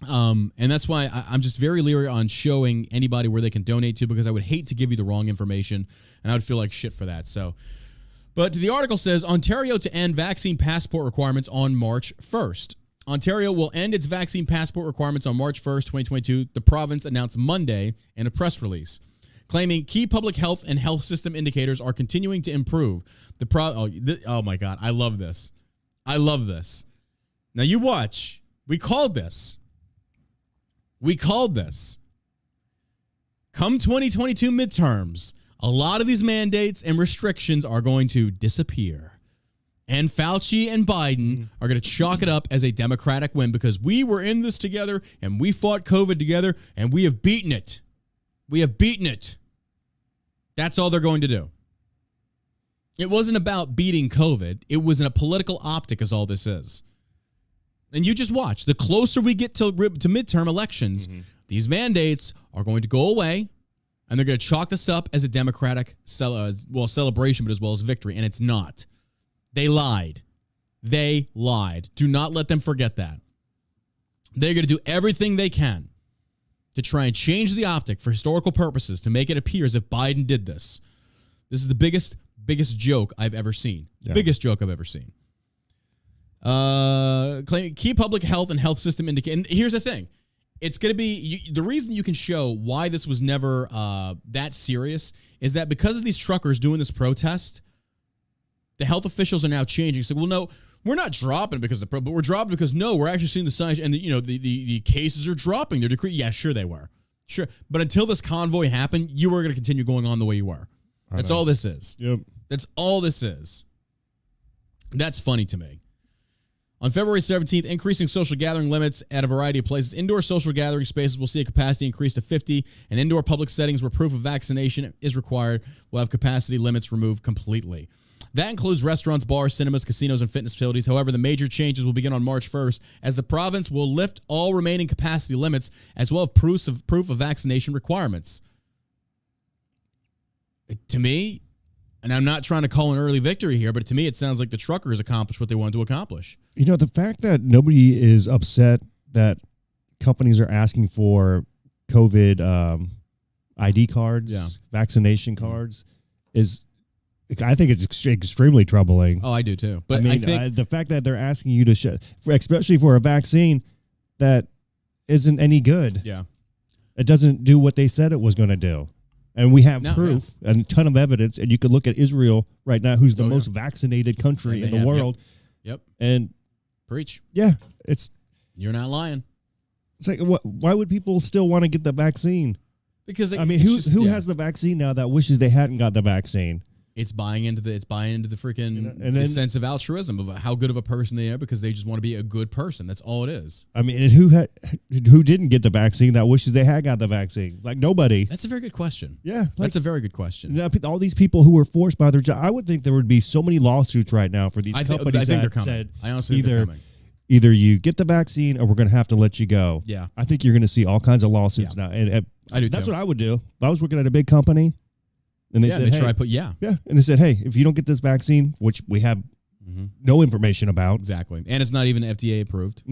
And that's why I'm just very leery on showing anybody where they can donate to, because I would hate to give you the wrong information, and I would feel like shit for that. But the article says, Ontario to end vaccine passport requirements on March 1st. Ontario will end its vaccine passport requirements on March 1st, 2022, the province announced Monday in a press release, claiming key public health and health system indicators are continuing to improve. Oh my God, I love this. I love this. Now you watch. We called this. Come 2022 midterms, a lot of these mandates and restrictions are going to disappear. And Fauci and Biden are going to chalk it up as a Democratic win because we were in this together and we fought COVID together and we have beaten it. We have beaten it. That's all they're going to do. It wasn't about beating COVID. It was in a political optic is all this is. And you just watch. The closer we get to midterm elections, these mandates are going to go away, and they're going to chalk this up as a Democratic celebration, but as well as victory. And it's not. They lied. They lied. Do not let them forget that. They're going to do everything they can to try and change the optic for historical purposes to make it appear as if Biden did this. This is the biggest joke I've ever seen. Yeah. Biggest joke I've ever seen. Key public health and health system indicate. And here's the thing. It's going to be the reason you can show why this was never that serious is that because of these truckers doing this protest, the health officials are now changing. So, well, no, we're not dropping because but we're dropping because no, we're actually seeing the signs and the cases are dropping. They're decreasing. Yeah, sure they were. Sure. But until this convoy happened, you were going to continue going on the way you were. That's all this is. Yep. That's all this is. That's funny to me. On February 17th, increasing social gathering limits at a variety of places. Indoor social gathering spaces will see a capacity increase to 50, and indoor public settings where proof of vaccination is required will have capacity limits removed completely. That includes restaurants, bars, cinemas, casinos, and fitness facilities. However, the major changes will begin on March 1st as the province will lift all remaining capacity limits as well as proof of vaccination requirements. To me, and I'm not trying to call an early victory here, but to me it sounds like the truckers accomplished what they wanted to accomplish. You know, the fact that nobody is upset that companies are asking for COVID ID cards, vaccination cards, is, I think it's extremely troubling. Oh, I do too. But I think the fact that they're asking you to, especially for a vaccine that isn't any good. Yeah. It doesn't do what they said it was going to do. And we have proof and a ton of evidence. And you could look at Israel right now, who's the most vaccinated country in the world. Yep. And preach. Yeah. You're not lying. It's like, why would people still want to get the vaccine? Because who has the vaccine now that wishes they hadn't got the vaccine? It's buying into the freaking the sense of altruism of how good of a person they are because they just want to be a good person. That's all it is. I mean, and who didn't get the vaccine that wishes they had got the vaccine? Like nobody. That's a very good question. Yeah, that's a very good question. Now, all these people who were forced by their job, I would think there would be so many lawsuits right now for these companies. I think they're coming. I honestly think they're coming. Either you get the vaccine or we're going to have to let you go. Yeah, I think you're going to see all kinds of lawsuits now. And I do. That's what I would do. If I was working at a big company. And they said, and they said, hey, if you don't get this vaccine, which we have no information about, exactly, and it's not even FDA approved.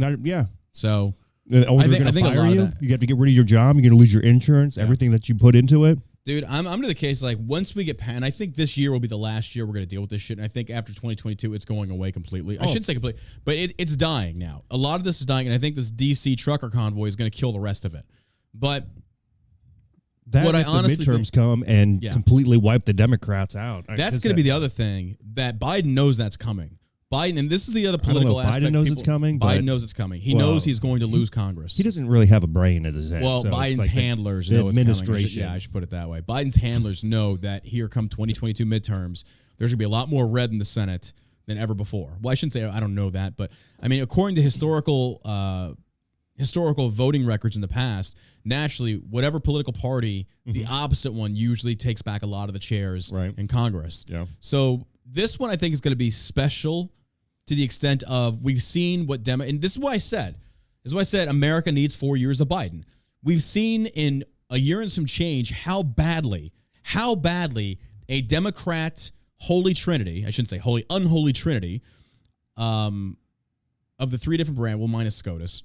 So they're going to fire you. You have to get rid of your job. You're going to lose your insurance, everything that you put into it. Dude, I'm to the case like once we get past, and I think this year will be the last year we're going to deal with this shit. And I think after 2022, it's going away completely. I shouldn't say completely, but it's dying now. A lot of this is dying, and I think this DC trucker convoy is going to kill the rest of it. But what I honestly midterms come and completely wipe the Democrats out. That's going to be the other thing that Biden knows that's coming. Biden, and this is the other political aspect. Biden knows it's coming. Biden knows it's coming. He knows he's going to lose Congress. He doesn't really have a brain in his head. Well, so Biden's handlers know it's coming. I should put it that way. Biden's handlers know that here come 2022 midterms. There's going to be a lot more red in the Senate than ever before. Well, I shouldn't say I don't know that, but I mean, according to historical voting records in the past, naturally, whatever political party, the opposite one usually takes back a lot of the chairs in Congress. Yeah. So this one I think is going to be special to the extent of we've seen what and this is why I said America needs 4 years of Biden. We've seen in a year and some change how badly a Democrat holy trinity, I shouldn't say holy, unholy trinity, of the three different brands, well, minus SCOTUS,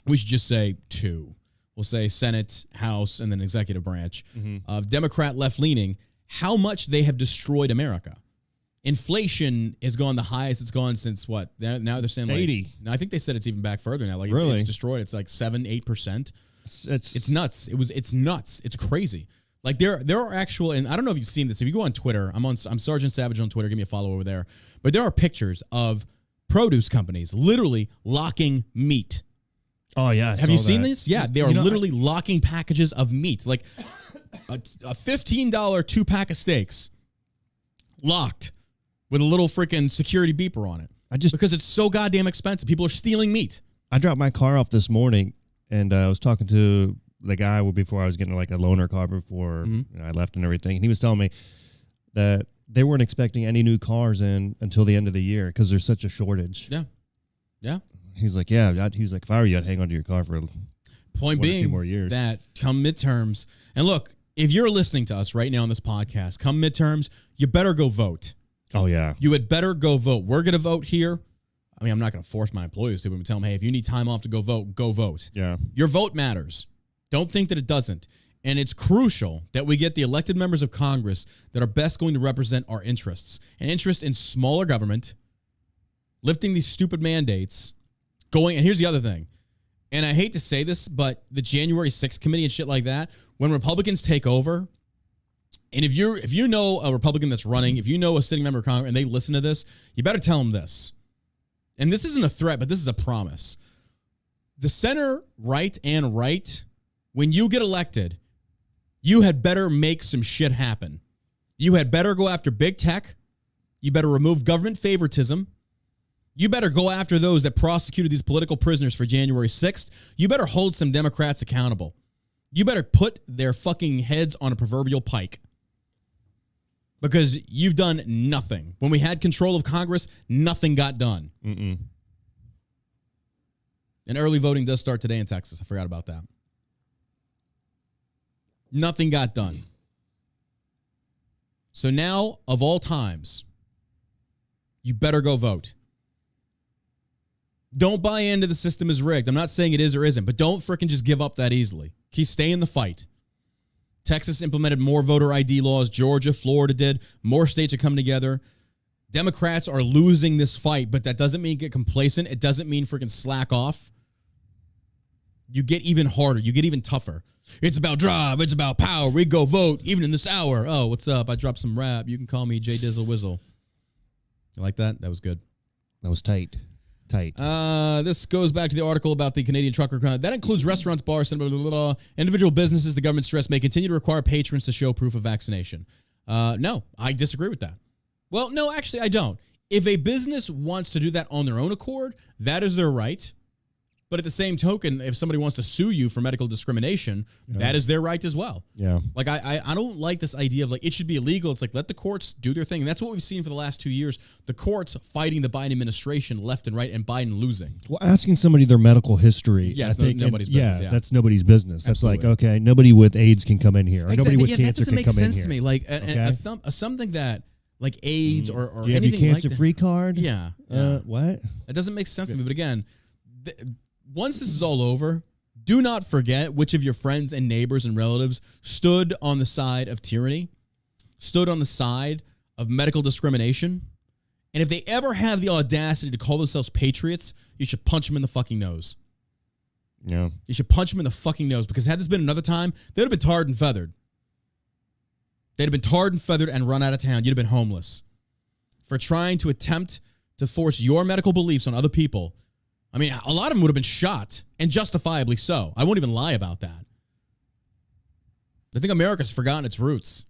we should just say two. We'll say Senate, House, and then executive branch of Democrat left-leaning, how much they have destroyed America. Inflation has gone the highest it's gone since what? Now they're saying like 80. No, I think they said it's even back further now. Like really? It's destroyed. It's like 7-8%. It's nuts. It's nuts. It's crazy. Like there are actual, and I don't know if you've seen this. If you go on Twitter, I'm Sergeant Savage on Twitter. Give me a follow over there. But there are pictures of produce companies literally locking meat. Oh, yeah. Have you seen this? Yeah, they are literally locking packages of meat. Like a $15 2-pack of steaks locked with a little freaking security beeper on it. Because it's so goddamn expensive. People are stealing meat. I dropped my car off this morning, and I was talking to the guy before I was getting like a loaner car before I left and everything. And he was telling me that they weren't expecting any new cars in until the end of the year because there's such a shortage. Yeah. Yeah. He's like, he's like, if I were you, I'd hang on to your car for point being 2 more years. That come midterms, and look, if you're listening to us right now on this podcast, come midterms, you better go vote. Oh, yeah. You had better go vote. We're going to vote here. I mean, I'm not going to force my employees to, but I'm tell them, hey, if you need time off to go vote, go vote. Yeah. Your vote matters. Don't think that it doesn't. And it's crucial that we get the elected members of Congress that are best going to represent our interests. An interest in smaller government, lifting these stupid mandates, and here's the other thing. And I hate to say this, but the January 6th committee and shit like that, when Republicans take over, and if you know a Republican that's running, if you know a sitting member of Congress and they listen to this, you better tell them this. And this isn't a threat, but this is a promise. The center, right, and right, when you get elected, you had better make some shit happen. You had better go after big tech. You better remove government favoritism. You better go after those that prosecuted these political prisoners for January 6th. You better hold some Democrats accountable. You better put their fucking heads on a proverbial pike. Because you've done nothing. When we had control of Congress, nothing got done. And early voting does start today in Texas. I forgot about that. Nothing got done. So now, of all times, you better go vote. Don't buy into the system is rigged. I'm not saying it is or isn't, but don't freaking just give up that easily. Stay in the fight. Texas implemented more voter ID laws. Georgia, Florida did. More states are coming together. Democrats are losing this fight, but that doesn't mean get complacent. It doesn't mean freaking slack off. You get even harder. You get even tougher. It's about drive. It's about power. We go vote even in this hour. Oh, what's up? I dropped some rap. You can call me J Dizzle Whizzle. You like that? That was good. That was tight. This goes back to the article about the Canadian trucker. That includes restaurants, bars, blah, blah, blah, blah. Individual businesses, the government stress may continue to require patrons to show proof of vaccination. No, I disagree with that. Well, no, actually, I don't. If a business wants to do that on their own accord, that is their right. But at the same token, if somebody wants to sue you for medical discrimination, that is their right as well. Yeah. Like, I don't like this idea of, like, it should be illegal. It's like, let the courts do their thing. And that's what we've seen for the last 2 years. The courts fighting the Biden administration left and right and Biden losing. Well, asking somebody their medical history. Yeah, nobody's business. Yeah, that's nobody's business. Absolutely. That's like, okay, nobody with AIDS can come in here. Or exactly. Nobody with cancer can come in here. That doesn't make sense to me. Like, something that, like AIDS or do you have anything your like that. cancer-free card? Yeah. What? It doesn't make sense to me. But again, once this is all over, do not forget which of your friends and neighbors and relatives stood on the side of tyranny, stood on the side of medical discrimination. And if they ever have the audacity to call themselves patriots, you should punch them in the fucking nose. Yeah. You should punch them in the fucking nose, because had this been another time, they would have been tarred and feathered. They'd have been tarred and feathered and run out of town. You'd have been homeless. For trying to attempt to force your medical beliefs on other people. I mean, a lot of them would have been shot, and justifiably so. I won't even lie about that. I think America's forgotten its roots.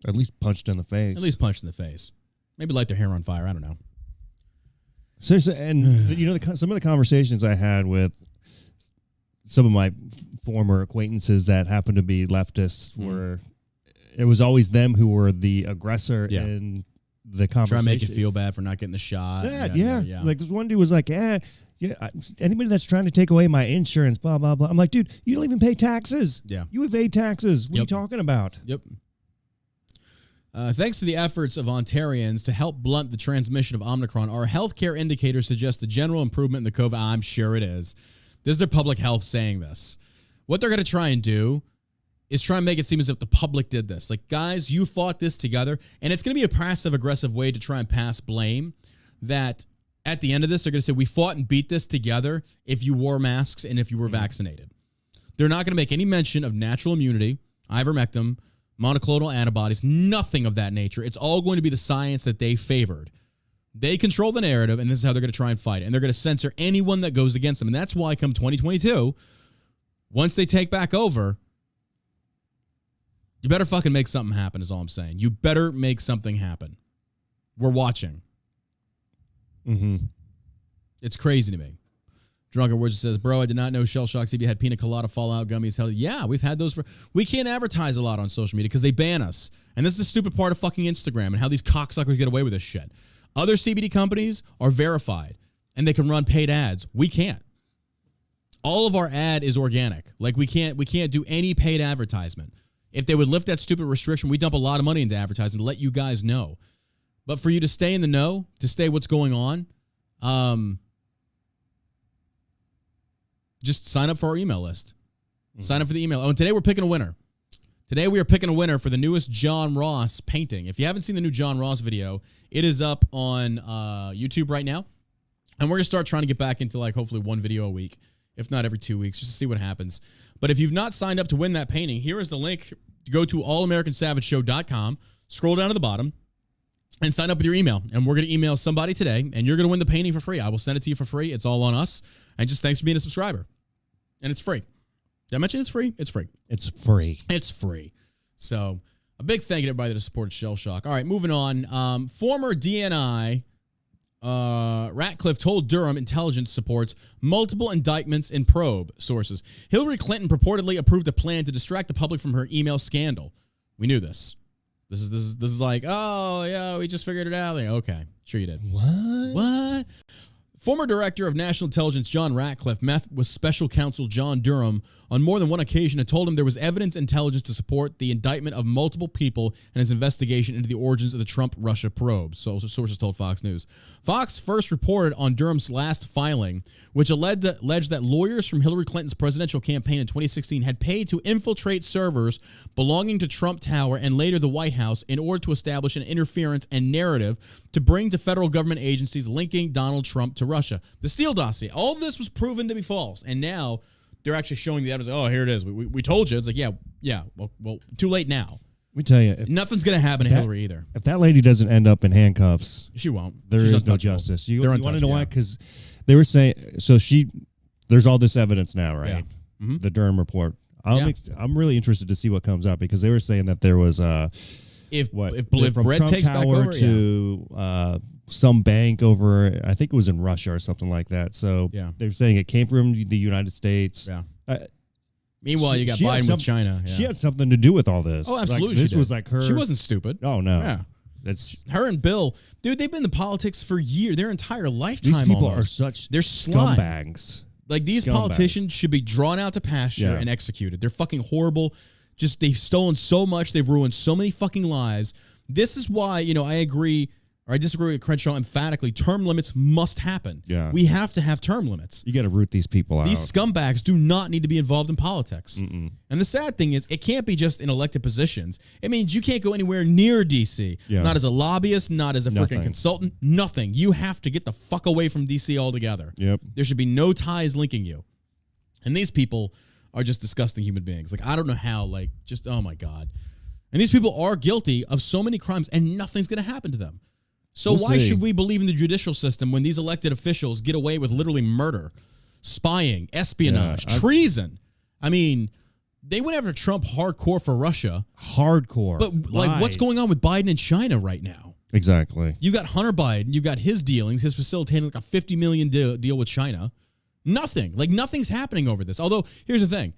At least punched in the face. At least punched in the face. Maybe light their hair on fire. I don't know. Seriously, and you know, some of the conversations I had with some of my former acquaintances that happened to be leftists were, it was always them who were the aggressor in the conversation. Try to make you feel bad for not getting the shot. Yeah. Like this one dude was like, anybody that's trying to take away my insurance, blah, blah, blah. I'm like, dude, you don't even pay taxes. Yeah. You evade taxes. What are you talking about? Yep. Thanks to the efforts of Ontarians to help blunt the transmission of Omicron, our healthcare indicators suggest a general improvement in the COVID. I'm sure it is. This is their public health saying this. What they're going to try and do is try and make it seem as if the public did this. Like, guys, you fought this together, and it's going to be a passive-aggressive way to try and pass blame that at the end of this, they're going to say, we fought and beat this together if you wore masks and if you were vaccinated. They're not going to make any mention of natural immunity, ivermectin, monoclonal antibodies, nothing of that nature. It's all going to be the science that they favored. They control the narrative, and this is how they're going to try and fight it. And they're going to censor anyone that goes against them. And that's why come 2022, once they take back over, you better fucking make something happen is all I'm saying. You better make something happen. We're watching. Mm-hmm. It's crazy to me. Drunken Word says, bro, I did not know Shell Shock CBD had pina colada Fallout gummies. Hell yeah, we've had those. We can't advertise a lot on social media because they ban us. And this is the stupid part of fucking Instagram and how these cocksuckers get away with this shit. Other CBD companies are verified and they can run paid ads. We can't. All of our ad is organic. Like we can't do any paid advertisement. If they would lift that stupid restriction, we dump a lot of money into advertising to let you guys know. But for you to stay in the know, to stay what's going on, just sign up for our email list. Sign up for the email. Oh, and today we're picking a winner. Today we are picking a winner for the newest John Ross painting. If you haven't seen the new John Ross video, it is up on YouTube right now. And we're going to start trying to get back into like hopefully one video a week, if not every 2 weeks, just to see what happens. But if you've not signed up to win that painting, here is the link. Go to allamericансavageshow.com, scroll down to the bottom, and sign up with your email. And we're going to email somebody today, and you're going to win the painting for free. I will send it to you for free. It's all on us. And just thanks for being a subscriber. And it's free. Did I mention it's free? It's free. It's free. It's free. So a big thank you to everybody that supported Shell Shock. All right, moving on. Former DNI Ratcliffe told Durham intelligence supports multiple indictments in probe sources. Hillary Clinton purportedly approved a plan to distract the public from her email scandal. We knew this. This is like, oh yeah, we just figured it out. Like, okay, sure you did. What? Former Director of National Intelligence John Ratcliffe met with Special Counsel John Durham on more than one occasion and told him there was evidence intelligence to support the indictment of multiple people and his investigation into the origins of the Trump-Russia probe, so sources told Fox News. Fox first reported on Durham's last filing, which alleged that lawyers from Hillary Clinton's presidential campaign in 2016 had paid to infiltrate servers belonging to Trump Tower and later the White House in order to establish an interference and narrative to bring to federal government agencies linking Donald Trump to Russia. The Steele dossier. All this was proven to be false, and now they're actually showing the evidence. Oh, here it is. We told you. It's like, yeah. Well, too late now. We tell you, nothing's going to happen to Hillary either. If that lady doesn't end up in handcuffs, she won't. There is no justice. You want to know why? Because they were saying there's all this evidence now, right? Yeah. Mm-hmm. The Durham report. I'm really interested to see what comes up because they were saying that there was if from Brett Trump takes Tower back over to some bank over, I think it was in Russia or something like that. So they're saying it came from the United States. Yeah. Meanwhile, you got Biden with China. Yeah. She had something to do with all this. Oh, absolutely. This was like her. She wasn't stupid. Oh no. Yeah. That's her and Bill, dude. They've been in politics for years, their entire lifetime. These people almost. are such they're slime. scumbags. Like these politicians should be drawn out to pasture and executed. They're fucking horrible. Just they've stolen so much. They've ruined so many fucking lives. This is why, I agree or I disagree with Crenshaw emphatically. Term limits must happen. Yeah. We have to have term limits. You got to root these people out. These scumbags do not need to be involved in politics. Mm-mm. And the sad thing is, it can't be just in elected positions. It means you can't go anywhere near D.C. Yeah. Not as a lobbyist, not as a freaking consultant, nothing. You have to get the fuck away from D.C. altogether. Yep. There should be no ties linking you. And these people are just disgusting human beings. Like, I don't know how, oh my God. And these people are guilty of so many crimes, and nothing's going to happen to them. So why should we believe in the judicial system when these elected officials get away with literally murder, spying, espionage, treason? I mean, they went after Trump hardcore for Russia. Hardcore. But what's going on with Biden and China right now? Exactly. You got Hunter Biden. You got his dealings, his facilitating like a $50 million deal with China. Nothing. Nothing's happening over this. Although, here's the thing.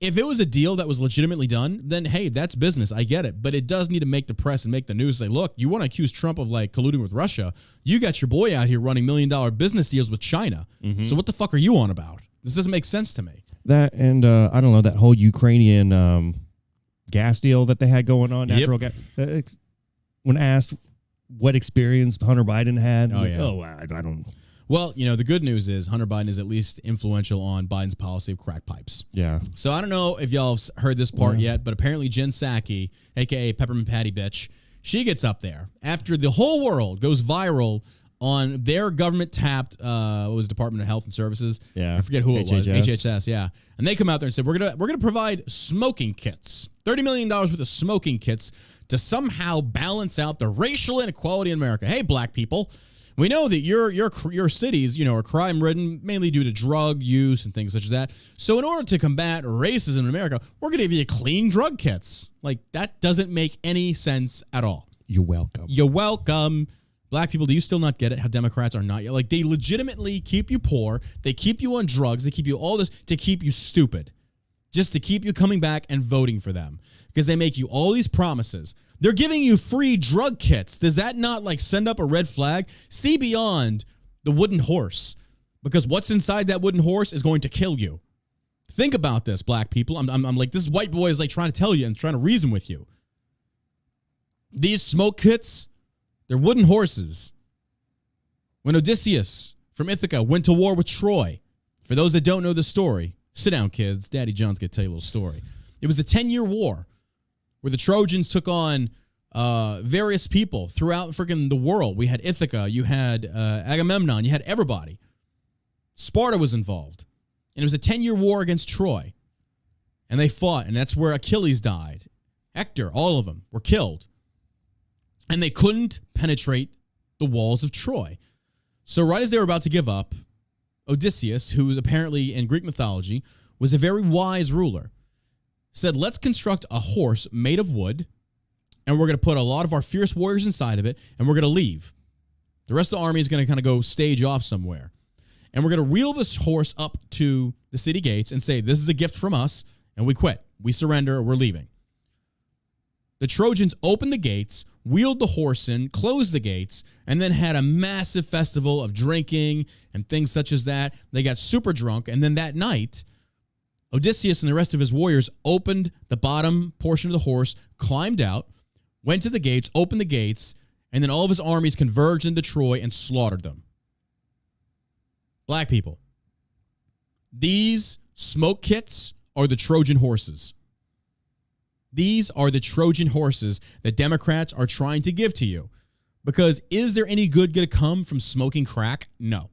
If it was a deal that was legitimately done, then, hey, that's business. I get it. But it does need to make the press and make the news say, look, you want to accuse Trump of, colluding with Russia. You got your boy out here running $1 million business deals with China. Mm-hmm. So what the fuck are you on about? This doesn't make sense to me. That and, I don't know, that whole Ukrainian gas deal that they had going on, natural gas. When asked what experience Hunter Biden had, I don't. Well, the good news is Hunter Biden is at least influential on Biden's policy of crack pipes. Yeah. So I don't know if y'all have heard this part yet, but apparently Jen Psaki, a.k.a. Peppermint Patty bitch, she gets up there after the whole world goes viral on their government-tapped, Department of Health and Services? Yeah. I forget who it was. HHS, yeah. And they come out there and said, we're gonna provide smoking kits, $30 million worth of smoking kits to somehow balance out the racial inequality in America. Hey, black people. We know that your cities, are crime-ridden, mainly due to drug use and things such as that. So in order to combat racism in America, we're going to give you clean drug kits. Like, that doesn't make any sense at all. You're welcome. You're welcome. Black people, do you still not get it how Democrats are not? Like, they legitimately keep you poor. They keep you on drugs. They keep you all this to keep you stupid. Just to keep you coming back and voting for them. Because they make you all these promises. They're giving you free drug kits. Does that not, send up a red flag? See beyond the wooden horse. Because what's inside that wooden horse is going to kill you. Think about this, black people. I'm like, this white boy is, trying to tell you and trying to reason with you. These smoke kits, they're wooden horses. When Odysseus from Ithaca went to war with Troy, for those that don't know the story, sit down, kids. Daddy John's going to tell you a little story. It was the 10-year war where the Trojans took on various people throughout freaking the world. We had Ithaca. You had Agamemnon. You had everybody. Sparta was involved. And it was a 10-year war against Troy. And they fought, and that's where Achilles died. Hector, all of them were killed. And they couldn't penetrate the walls of Troy. So right as they were about to give up, Odysseus, who was apparently in Greek mythology, was a very wise ruler, said, let's construct a horse made of wood, and we're going to put a lot of our fierce warriors inside of it, and we're going to leave. The rest of the army is going to kind of go stage off somewhere. And we're going to reel this horse up to the city gates and say, this is a gift from us, and we quit. We surrender, we're leaving. The Trojans opened the gates, wheeled the horse in, closed the gates, and then had a massive festival of drinking and things such as that. They got super drunk, and then that night, Odysseus and the rest of his warriors opened the bottom portion of the horse, climbed out, went to the gates, opened the gates, and then all of his armies converged into Troy and slaughtered them. Black people, these smoke kits are the Trojan horses. These are the Trojan horses that Democrats are trying to give to you. Because is there any good going to come from smoking crack? No.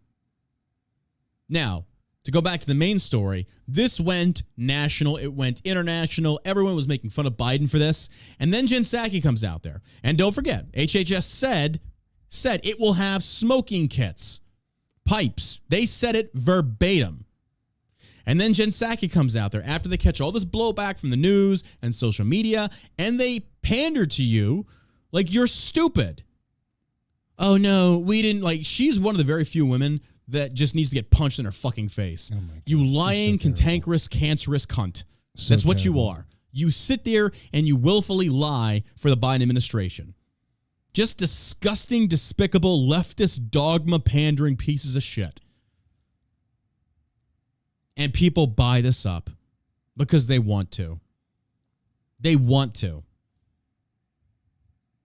Now, to go back to the main story, this went national. It went international. Everyone was making fun of Biden for this. And then Jen Psaki comes out there. And don't forget, HHS said it will have smoking kits, pipes. They said it verbatim. And then Jen Psaki comes out there after they catch all this blowback from the news and social media, and they pander to you like you're stupid. Oh, no, we didn't, she's one of the very few women that just needs to get punched in her fucking face. Oh my God. You lying, cantankerous, cancerous cunt. That's what you are. You sit there and you willfully lie for the Biden administration. Just disgusting, despicable, leftist, dogma pandering pieces of shit. And people buy this up because they want to. They want to.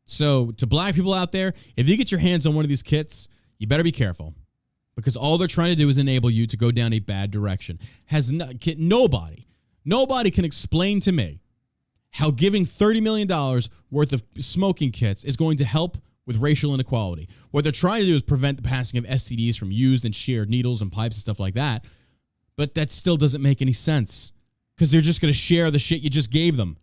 So to black people out there, if you get your hands on one of these kits, you better be careful. Because all they're trying to do is enable you to go down a bad direction. Nobody can explain to me how giving $30 million worth of smoking kits is going to help with racial inequality. What they're trying to do is prevent the passing of STDs from used and shared needles and pipes and stuff like that. But that still doesn't make any sense because they're just going to share the shit you just gave them.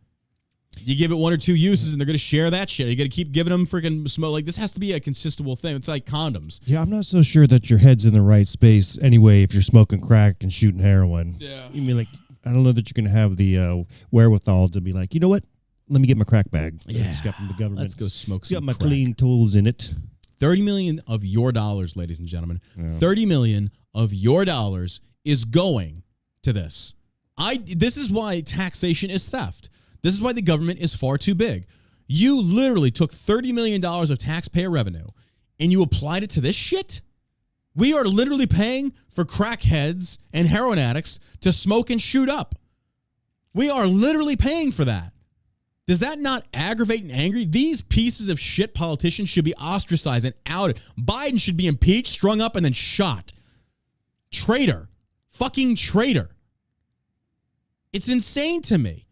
You give it one or two uses and they're going to share that shit. You got to keep giving them freaking smoke. This has to be a consistent thing. It's like condoms. Yeah, I'm not so sure that your head's in the right space anyway if you're smoking crack and shooting heroin. Yeah. You mean I don't know that you're going to have the wherewithal to be like, you know what? Let me get my crack bag. Yeah. I just got from the government. Let's go smoke some got my crack. clean tools in it. 30 million of your dollars, ladies and gentlemen. Yeah. 30 million of your dollars is going to this. This is why taxation is theft. This is why the government is far too big. You literally took $30 million of taxpayer revenue and you applied it to this shit? We are literally paying for crackheads and heroin addicts to smoke and shoot up. We are literally paying for that. Does that not aggravate and angry? These pieces of shit politicians should be ostracized and outed. Biden should be impeached, strung up, and then shot. Traitor. Fucking traitor. It's insane to me.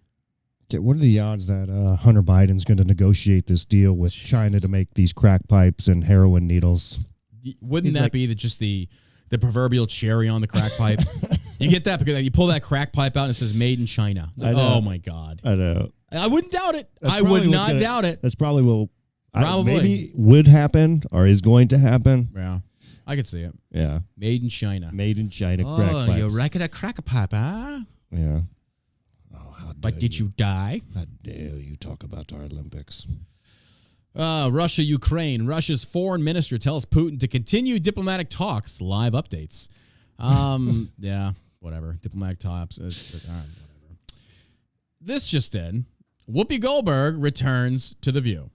What are the odds that Hunter Biden's going to negotiate this deal with China to make these crack pipes and heroin needles? Wouldn't that be just the proverbial cherry on the crack pipe? You get that because you pull that crack pipe out and it says made in China. Oh, my God. I know. I wouldn't doubt it. I would not doubt it. That's probably what Probably. Maybe would happen or is going to happen. Yeah. I could see it. Yeah. Made in China. Made in China. Oh, you're racking a cracker pipe, huh? Yeah. Oh, how dare But did you die? How dare you talk about our Olympics? Russia, Ukraine. Russia's foreign minister tells Putin to continue diplomatic talks. Live updates. Yeah, whatever. Diplomatic talks. All right, whatever. This just in. Whoopi Goldberg returns to The View.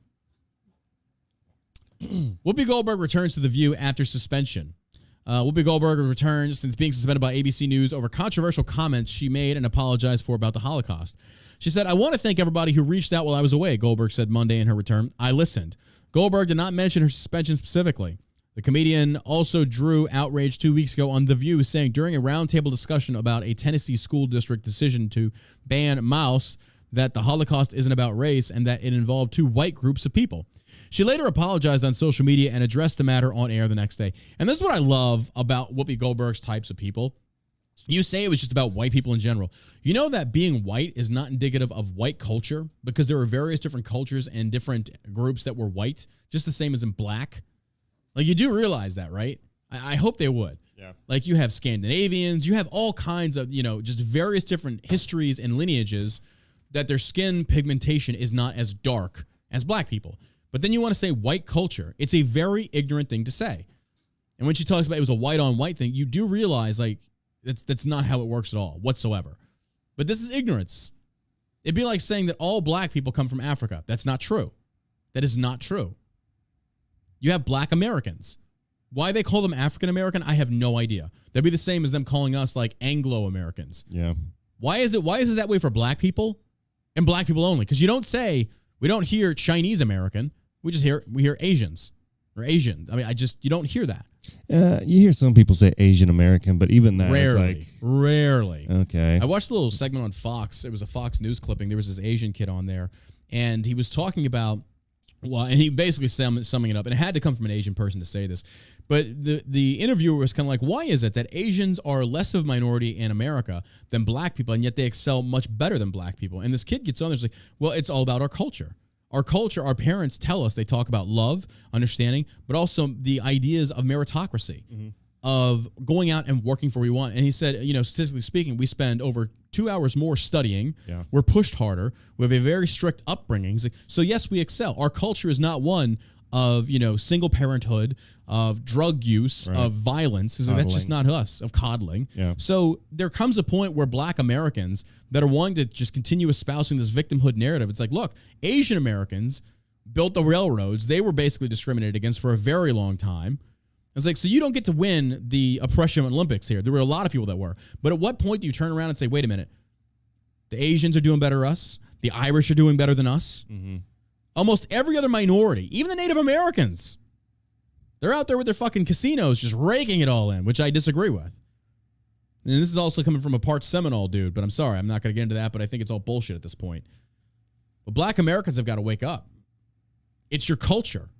Whoopi Goldberg returns to The View after suspension. Whoopi Goldberg returns since being suspended by ABC News over controversial comments she made and apologized for about the Holocaust. She said, "I want to thank everybody who reached out while I was away," Goldberg said Monday in her return. "I listened." Goldberg did not mention her suspension specifically. The comedian also drew outrage 2 weeks ago on The View, saying during a roundtable discussion about a Tennessee school district decision to ban mouse that the Holocaust isn't about race and that it involved two white groups of people. She later apologized on social media and addressed the matter on air the next day. And this is what I love about Whoopi Goldberg's types of people. You say it was just about white people in general. You know that being white is not indicative of white culture because there are various different cultures and different groups that were white, just the same as in black. Like, you do realize that, right? I hope they would. Yeah. Like, you have Scandinavians, you have all kinds of, just various different histories and lineages that their skin pigmentation is not as dark as black people. But then you want to say white culture. It's a very ignorant thing to say. And when she talks about it was a white on white thing, you do realize, like, that's not how it works at all, whatsoever. But this is ignorance. It'd be like saying that all black people come from Africa. That's not true. That is not true. You have black Americans. Why they call them African American, I have no idea. That'd be the same as them calling us like Anglo Americans. Yeah. Why is it that way for black people and black people only? Because we don't hear Chinese American. We hear Asians or Asian. I mean, you don't hear that. You hear some people say Asian American, but even that Rarely. Okay. I watched a little segment on Fox. It was a Fox News clipping. There was this Asian kid on there, and he was talking about, and he basically summing it up, and it had to come from an Asian person to say this. But the interviewer was kind of like, why is it that Asians are less of a minority in America than black people, and yet they excel much better than black people? And this kid gets on there, like, well, it's all about our culture. Our culture, our parents tell us, they talk about love, understanding, but also the ideas of meritocracy, of going out and working for what we want. And he said, statistically speaking, we spend over 2 hours more studying. Yeah. We're pushed harder. We have a very strict upbringing. So yes, we excel. Our culture is not one of, single parenthood, of drug use, right, of violence. That's just not us, of coddling. Yeah. So there comes a point where black Americans that are wanting to just continue espousing this victimhood narrative. It's like, look, Asian Americans built the railroads. They were basically discriminated against for a very long time. It's like, so you don't get to win the oppression Olympics here. There were a lot of people that were. But at what point do you turn around and say, wait a minute, the Asians are doing better than us. The Irish are doing better than us. Mm-hmm. Almost every other minority, even the Native Americans, they're out there with their fucking casinos just raking it all in, which I disagree with. And this is also coming from a part Seminole dude, but I'm sorry, I'm not going to get into that, but I think it's all bullshit at this point. But black Americans have got to wake up. It's your culture.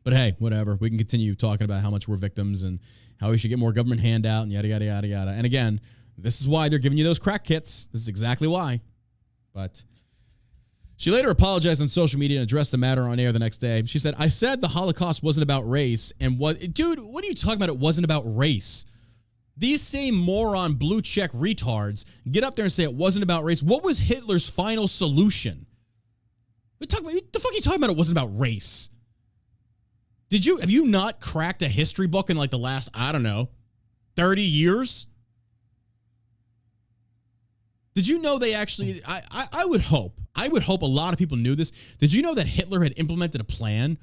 But hey, whatever. We can continue talking about how much we're victims and how we should get more government handout and yada, yada, yada, yada. And again, this is why they're giving you those crack kits. This is exactly why. But she later apologized on social media and addressed the matter on air the next day. She said, I said the Holocaust wasn't about race. And dude, what are you talking about? It wasn't about race. These same moron blue check retards get up there and say it wasn't about race. What was Hitler's final solution? What the fuck are you talking about? It wasn't about race. Have you not cracked a history book in like the last, 30 years? Did you know they actually, I would hope a lot of people knew this. Did you know that Hitler had implemented a plan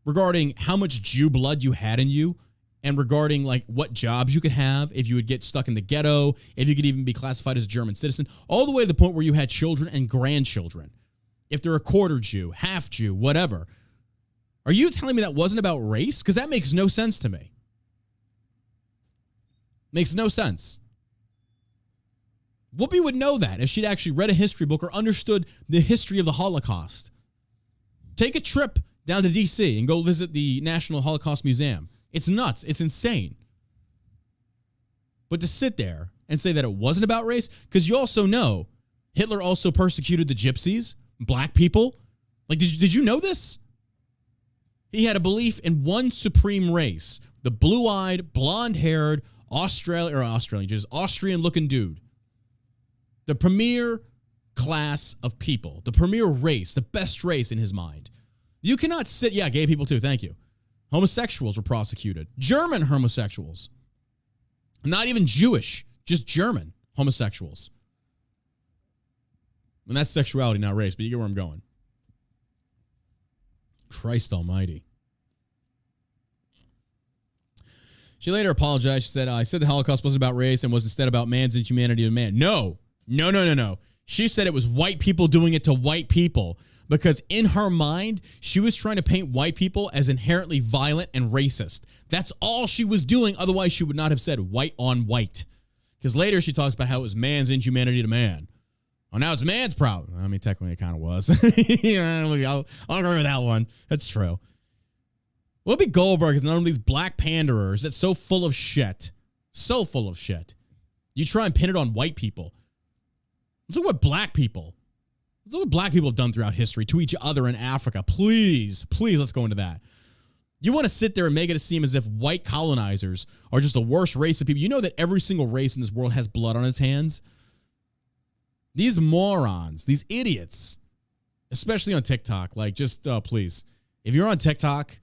regarding how much Jew blood you had in you and regarding like what jobs you could have if you would get stuck in the ghetto, if you could even be classified as a German citizen, all the way to the point where you had children and grandchildren. If they're a quarter Jew, half Jew, whatever. Are you telling me that wasn't about race? Because that makes no sense to me. Makes no sense. Whoopi would know that if she'd actually read a history book or understood the history of the Holocaust. Take a trip down to D.C. and go visit the National Holocaust Museum. It's nuts. It's insane. But to sit there and say that it wasn't about race, because you also know Hitler also persecuted the gypsies, black people. Like, did you know this? He had a belief in one supreme race, the blue-eyed, blonde-haired, Austrian-looking dude. The premier class of people, the premier race, the best race in his mind. You cannot sit, gay people too, thank you. Homosexuals were prosecuted. German homosexuals. Not even Jewish, just German homosexuals. And that's sexuality, not race, but you get where I'm going. Christ almighty. She later apologized. She said, I said the Holocaust wasn't about race and was instead about man's inhumanity to man. No. She said it was white people doing it to white people because in her mind, she was trying to paint white people as inherently violent and racist. That's all she was doing. Otherwise, she would not have said white on white. Because later she talks about how it was man's inhumanity to man. Oh, now it's man's problem. I mean, technically it kind of was. I'll agree with that one. That's true. Whoopi Goldberg is one of these black panderers that's so full of shit. So full of shit. You try and pin it on white people. Let's look at black people. Let's look what black people have done throughout history to each other in Africa. Please, let's go into that. You want to sit there and make it seem as if white colonizers are just the worst race of people. You know that every single race in this world has blood on its hands? These morons, these idiots, especially on TikTok, like just please, if you're on TikTok,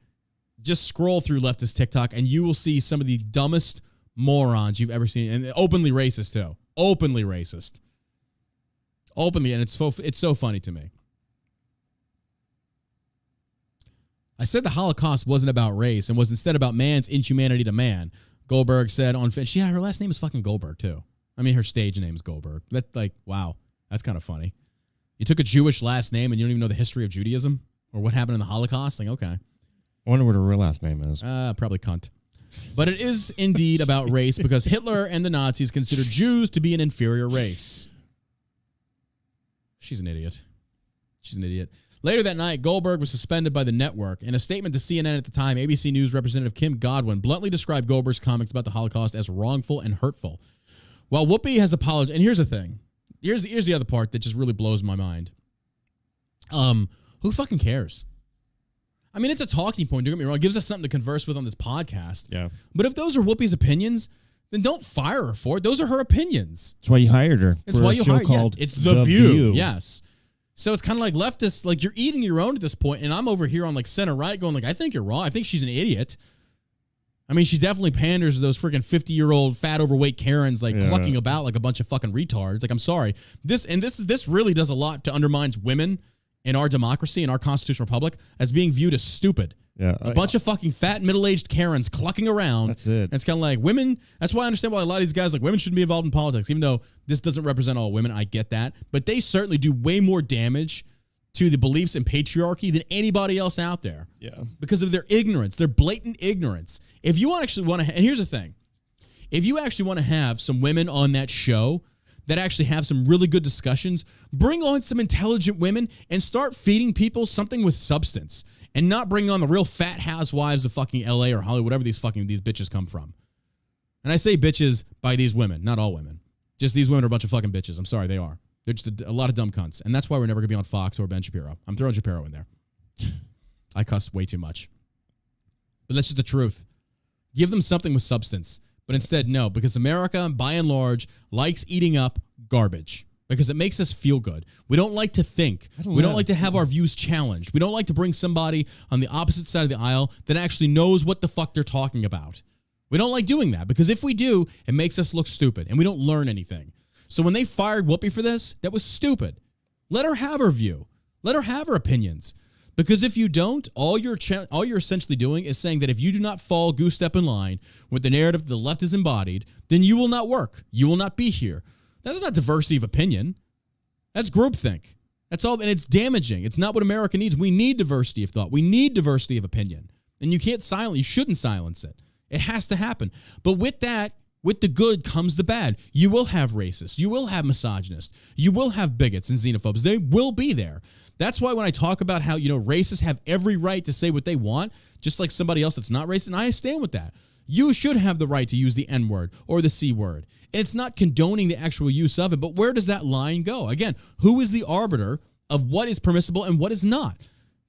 just scroll through leftist TikTok and you will see some of the dumbest morons you've ever seen, and openly racist too. Openly racist. Openly, and it's so funny to me. I said the Holocaust wasn't about race and was instead about man's inhumanity to man. Goldberg said on her last name is fucking Goldberg too. I mean, her stage name is Goldberg. Wow, that's kind of funny. You took a Jewish last name and you don't even know the history of Judaism or what happened in the Holocaust? Like, okay. I wonder what her real last name is. Probably cunt. But it is indeed about race because Hitler and the Nazis considered Jews to be an inferior race. She's an idiot. Later that night, Goldberg was suspended by the network. In a statement to CNN at the time, ABC News representative Kim Godwin bluntly described Goldberg's comments about the Holocaust as wrongful and hurtful. While Whoopi has apologized, and here's the thing. Here's the other part that just really blows my mind. Who fucking cares? I mean, it's a talking point, don't get me wrong. It gives us something to converse with on this podcast. Yeah. But if those are Whoopi's opinions, then don't fire her for it. Those are her opinions. That's why you hired her. It's why you hired her. Yeah, it's The View. Yes. So it's kind of like leftists, like you're eating your own at this point, and I'm over here on like center right going like, I think you're wrong. I think she's an idiot. I mean, she definitely panders to those freaking 50-year-old fat overweight Karens like clucking about like a bunch of fucking retards. Like, I'm sorry. This really does a lot to undermine women in our democracy, in our constitutional republic, as being viewed as stupid. Yeah, a bunch of fucking fat middle-aged Karens clucking around. That's it. And it's kind of like women. That's why I understand why a lot of these guys like women shouldn't be involved in politics, even though this doesn't represent all women. I get that. But they certainly do way more damage to the beliefs in patriarchy than anybody else out there. Yeah. Because of their ignorance, their blatant ignorance. If you actually want to, and here's the thing. If you actually want to have some women on that show that actually have some really good discussions, bring on some intelligent women and start feeding people something with substance and not bring on the real fat housewives of fucking LA or Hollywood, whatever these bitches come from. And I say bitches by these women, not all women. Just these women are a bunch of fucking bitches. I'm sorry, they are. They're just a lot of dumb cunts. And that's why we're never going to be on Fox or Ben Shapiro. I'm throwing Shapiro in there. I cuss way too much. But that's just the truth. Give them something with substance. But instead, no, because America, by and large, likes eating up garbage because it makes us feel good. We don't like to think. We don't like to have our views challenged. We don't like to bring somebody on the opposite side of the aisle that actually knows what the fuck they're talking about. We don't like doing that because if we do, it makes us look stupid and we don't learn anything. So when they fired Whoopi for this, that was stupid. Let her have her view. Let her have her opinions. Because if you don't, all you're essentially doing is saying that if you do not fall goose step in line with the narrative the left is embodied, then you will not work. You will not be here. That's not diversity of opinion. That's groupthink. That's all, and it's damaging. It's not what America needs. We need diversity of thought. We need diversity of opinion. And you shouldn't silence it. It has to happen. But with that, with the good comes the bad. You will have racists. You will have misogynists. You will have bigots and xenophobes. They will be there. That's why when I talk about how, racists have every right to say what they want, just like somebody else that's not racist, and I stand with that. You should have the right to use the N-word or the C-word. And it's not condoning the actual use of it, but where does that line go? Again, who is the arbiter of what is permissible and what is not.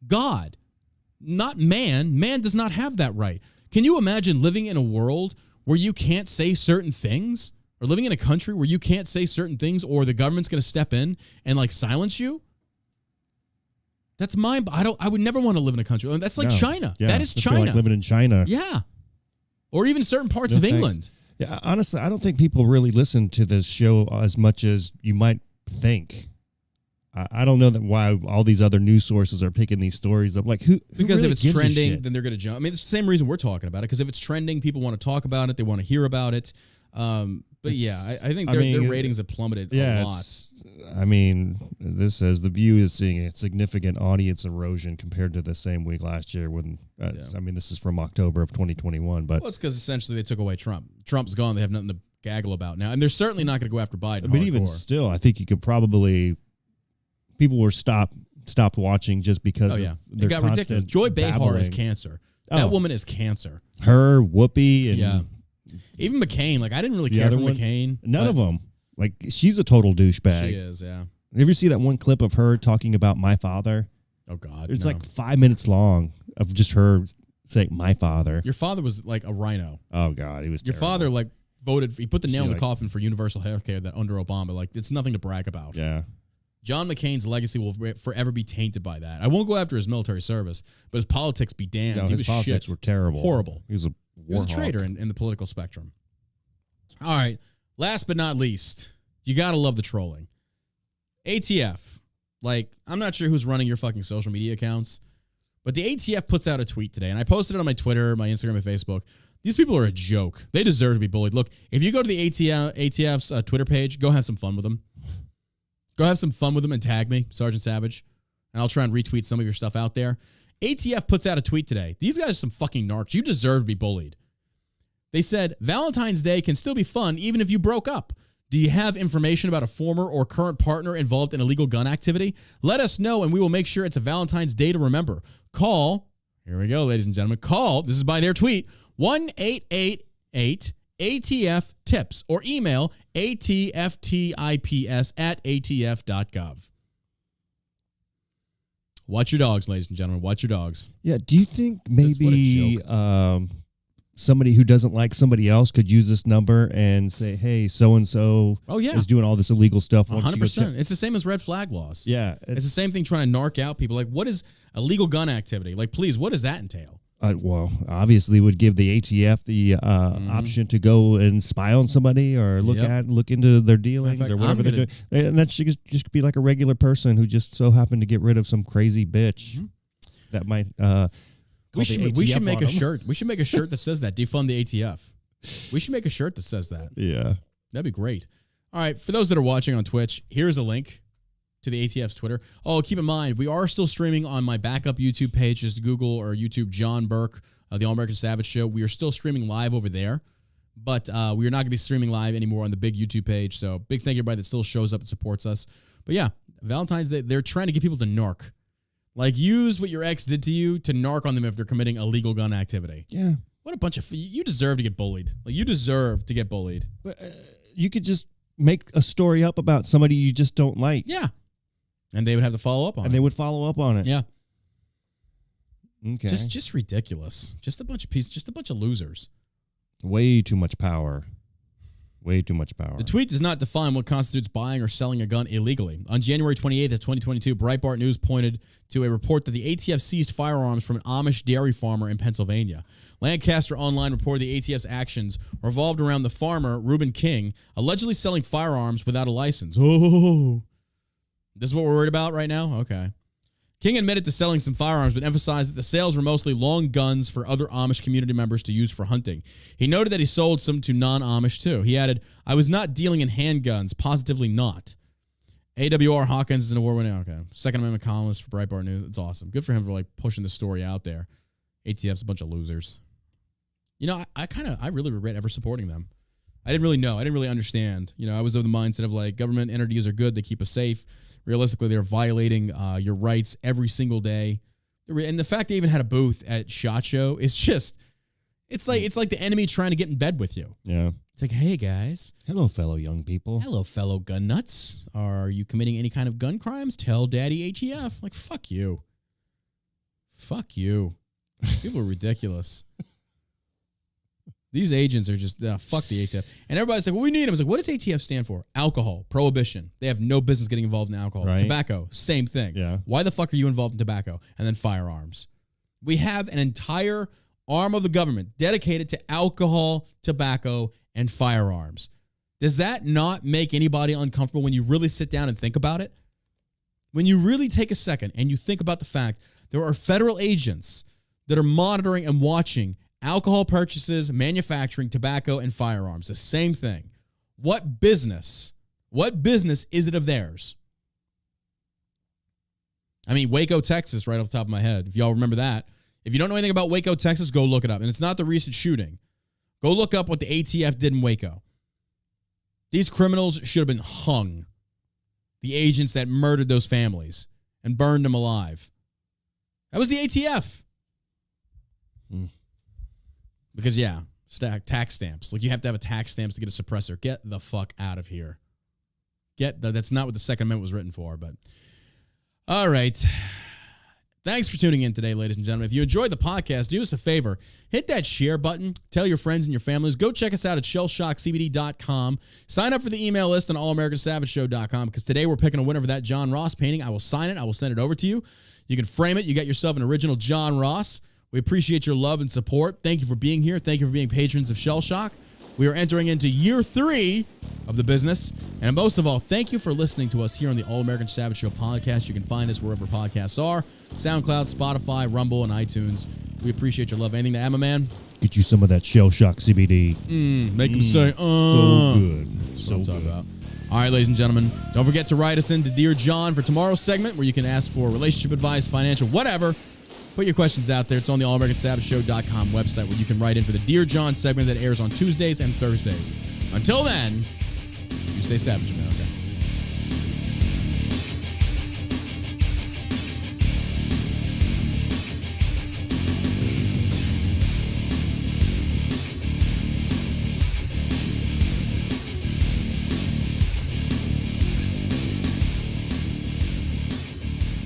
God, not man. Man does not have that right. Can you imagine living in a world where you can't say certain things, or living in a country where you can't say certain things, or the government's going to step in and like silence you? That's I would never want to live in a country. That's like China. Yeah, that is China. Like living in China. Yeah. Or even certain parts of England. Yeah, honestly, I don't think people really listen to this show as much as you might think. I don't know why all these other news sources are picking these stories up. Like, who because really if it's trending, then they're going to jump. I mean, it's the same reason we're talking about it, because if it's trending, people want to talk about it. They want to hear about it. But I think their ratings have plummeted a lot. I mean, this says The View is seeing a significant audience erosion compared to the same week last year. When I mean, this is from October of 2021. But it's because essentially they took away Trump. Trump's gone. They have nothing to gaggle about now, and they're certainly not going to go after Biden. But even still, I think you could probably people were stopped watching just because it got ridiculous. Joy Behar is cancer. That woman is cancer. Her, Whoopi, and even McCain. Like, I didn't really care for McCain. None of them. Like, she's a total douchebag. She is, yeah. You ever see that one clip of her talking about my father? Oh, God. It's like 5 minutes long of just her saying, my father. Your father was like a rhino. Oh, God. He was Your father, like, voted, he put the nail in the coffin for universal health care that under Obama. Like, it's nothing to brag about. Yeah. John McCain's legacy will forever be tainted by that. I won't go after his military service, but his politics be damned. No, his politics were terrible. Horrible. He was a traitor in the political spectrum. All right. Last but not least, you got to love the trolling. ATF. Like, I'm not sure who's running your fucking social media accounts, but the ATF puts out a tweet today, and I posted it on my Twitter, my Instagram, and Facebook. These people are a joke. They deserve to be bullied. Look, if you go to the ATF's Twitter page, go have some fun with them. Go have some fun with them and tag me, Sergeant Savage, and I'll try and retweet some of your stuff out there. ATF puts out a tweet today. These guys are some fucking narcs. You deserve to be bullied. They said, Valentine's Day can still be fun even if you broke up. Do you have information about a former or current partner involved in illegal gun activity? Let us know, and we will make sure it's a Valentine's Day to remember. Call, here we go, ladies and gentlemen, call, this is by their tweet, 1-888-ATF-TIPS, or email atftips@atf.gov. Watch your dogs, ladies and gentlemen. Watch your dogs. Yeah, do you think maybe somebody who doesn't like somebody else could use this number and say, hey, so-and-so is doing all this illegal stuff? 100%. It's the same as red flag laws. Yeah. It's the same thing trying to narc out people. Like, what is illegal gun activity? Like, please, what does that entail? Well, obviously it would give the ATF the option to go and spy on somebody or look into their dealings or whatever they're doing. And that should just be like a regular person who just so happened to get rid of some crazy bitch that might we should make a shirt. We should make a shirt that says that. Defund the ATF. We should make a shirt that says that. Yeah. That'd be great. All right. For those that are watching on Twitch, here's a link to the ATF's Twitter. Oh, keep in mind, we are still streaming on my backup YouTube page. Just Google or YouTube John Burke, the All-American Savage Show. We are still streaming live over there, but we are not going to be streaming live anymore on the big YouTube page. So big thank you everybody that still shows up and supports us. But yeah, Valentine's Day, they're trying to get people to narc. Like, use what your ex did to you to narc on them if they're committing illegal gun activity. Yeah. What a bunch of... You deserve to get bullied. Like, you deserve to get bullied. But, you could just make a story up about somebody you just don't like. Yeah. And they would have to follow up on it. And they would follow up on it. Yeah. Okay. Just ridiculous. Just a bunch of losers. Way too much power. Way too much power. The tweet does not define what constitutes buying or selling a gun illegally. On January 28th of 2022, Breitbart News pointed to a report that the ATF seized firearms from an Amish dairy farmer in Pennsylvania. Lancaster Online reported the ATF's actions revolved around the farmer, Reuben King, allegedly selling firearms without a license. Oh, this is what we're worried about right now? Okay. King admitted to selling some firearms, but emphasized that the sales were mostly long guns for other Amish community members to use for hunting. He noted that he sold some to non-Amish too. He added, I was not dealing in handguns, positively not. AWR Hawkins is an award-winning, Second Amendment columnist for Breitbart News. It's awesome. Good for him for pushing the story out there. ATF's a bunch of losers. You know, I really regret ever supporting them. I didn't really know. I didn't really understand. You know, I was of the mindset of government entities are good. They keep us safe. Realistically, they're violating your rights every single day. And the fact they even had a booth at SHOT Show is just, It's like the enemy trying to get in bed with you. Yeah. It's like, hey, guys. Hello, fellow young people. Hello, fellow gun nuts. Are you committing any kind of gun crimes? Tell Daddy HEF. Like, fuck you. Fuck you. People are ridiculous. These agents are just, fuck the ATF. And everybody's like, well, we need them. It's like, what does ATF stand for? Alcohol, prohibition. They have no business getting involved in alcohol. Right. Tobacco, same thing. Yeah. Why the fuck are you involved in tobacco? And then firearms. We have an entire arm of the government dedicated to alcohol, tobacco, and firearms. Does that not make anybody uncomfortable when you really sit down and think about it? When you really take a second and you think about the fact there are federal agents that are monitoring and watching alcohol purchases, manufacturing, tobacco, and firearms. The same thing. What business is it of theirs? I mean, Waco, Texas, right off the top of my head. If y'all remember that. If you don't know anything about Waco, Texas, go look it up. And it's not the recent shooting. Go look up what the ATF did in Waco. These criminals should have been hung. The agents that murdered those families and burned them alive. That was the ATF. Because, yeah, tax stamps. Like, you have to have a tax stamps to get a suppressor. Get the fuck out of here. That's not what the Second Amendment was written for, but. All right. Thanks for tuning in today, ladies and gentlemen. If you enjoyed the podcast, do us a favor. Hit that share button. Tell your friends and your families. Go check us out at shellshockcbd.com. Sign up for the email list on allamericans.show.com because today we're picking a winner for that John Ross painting. I will sign it. I will send it over to you. You can frame it. You got yourself an original John Ross. We appreciate your love and support. Thank you for being here. Thank you for being patrons of Shell Shock. We are entering into year 3 of the business. And most of all, thank you for listening to us here on the All American Savage Show podcast. You can find us wherever podcasts are. SoundCloud, Spotify, Rumble, and iTunes. We appreciate your love. Anything to add, my man? Get you some of that Shell Shock CBD. Make them say, so good. That's what I'm talking about. All right, ladies and gentlemen, don't forget to write us into Dear John for tomorrow's segment where you can ask for relationship advice, financial, whatever. Put your questions out there. It's on the allamericans.show.com website where you can write in for the Dear John segment that airs on Tuesdays and Thursdays. Until then, you stay savage, man, okay?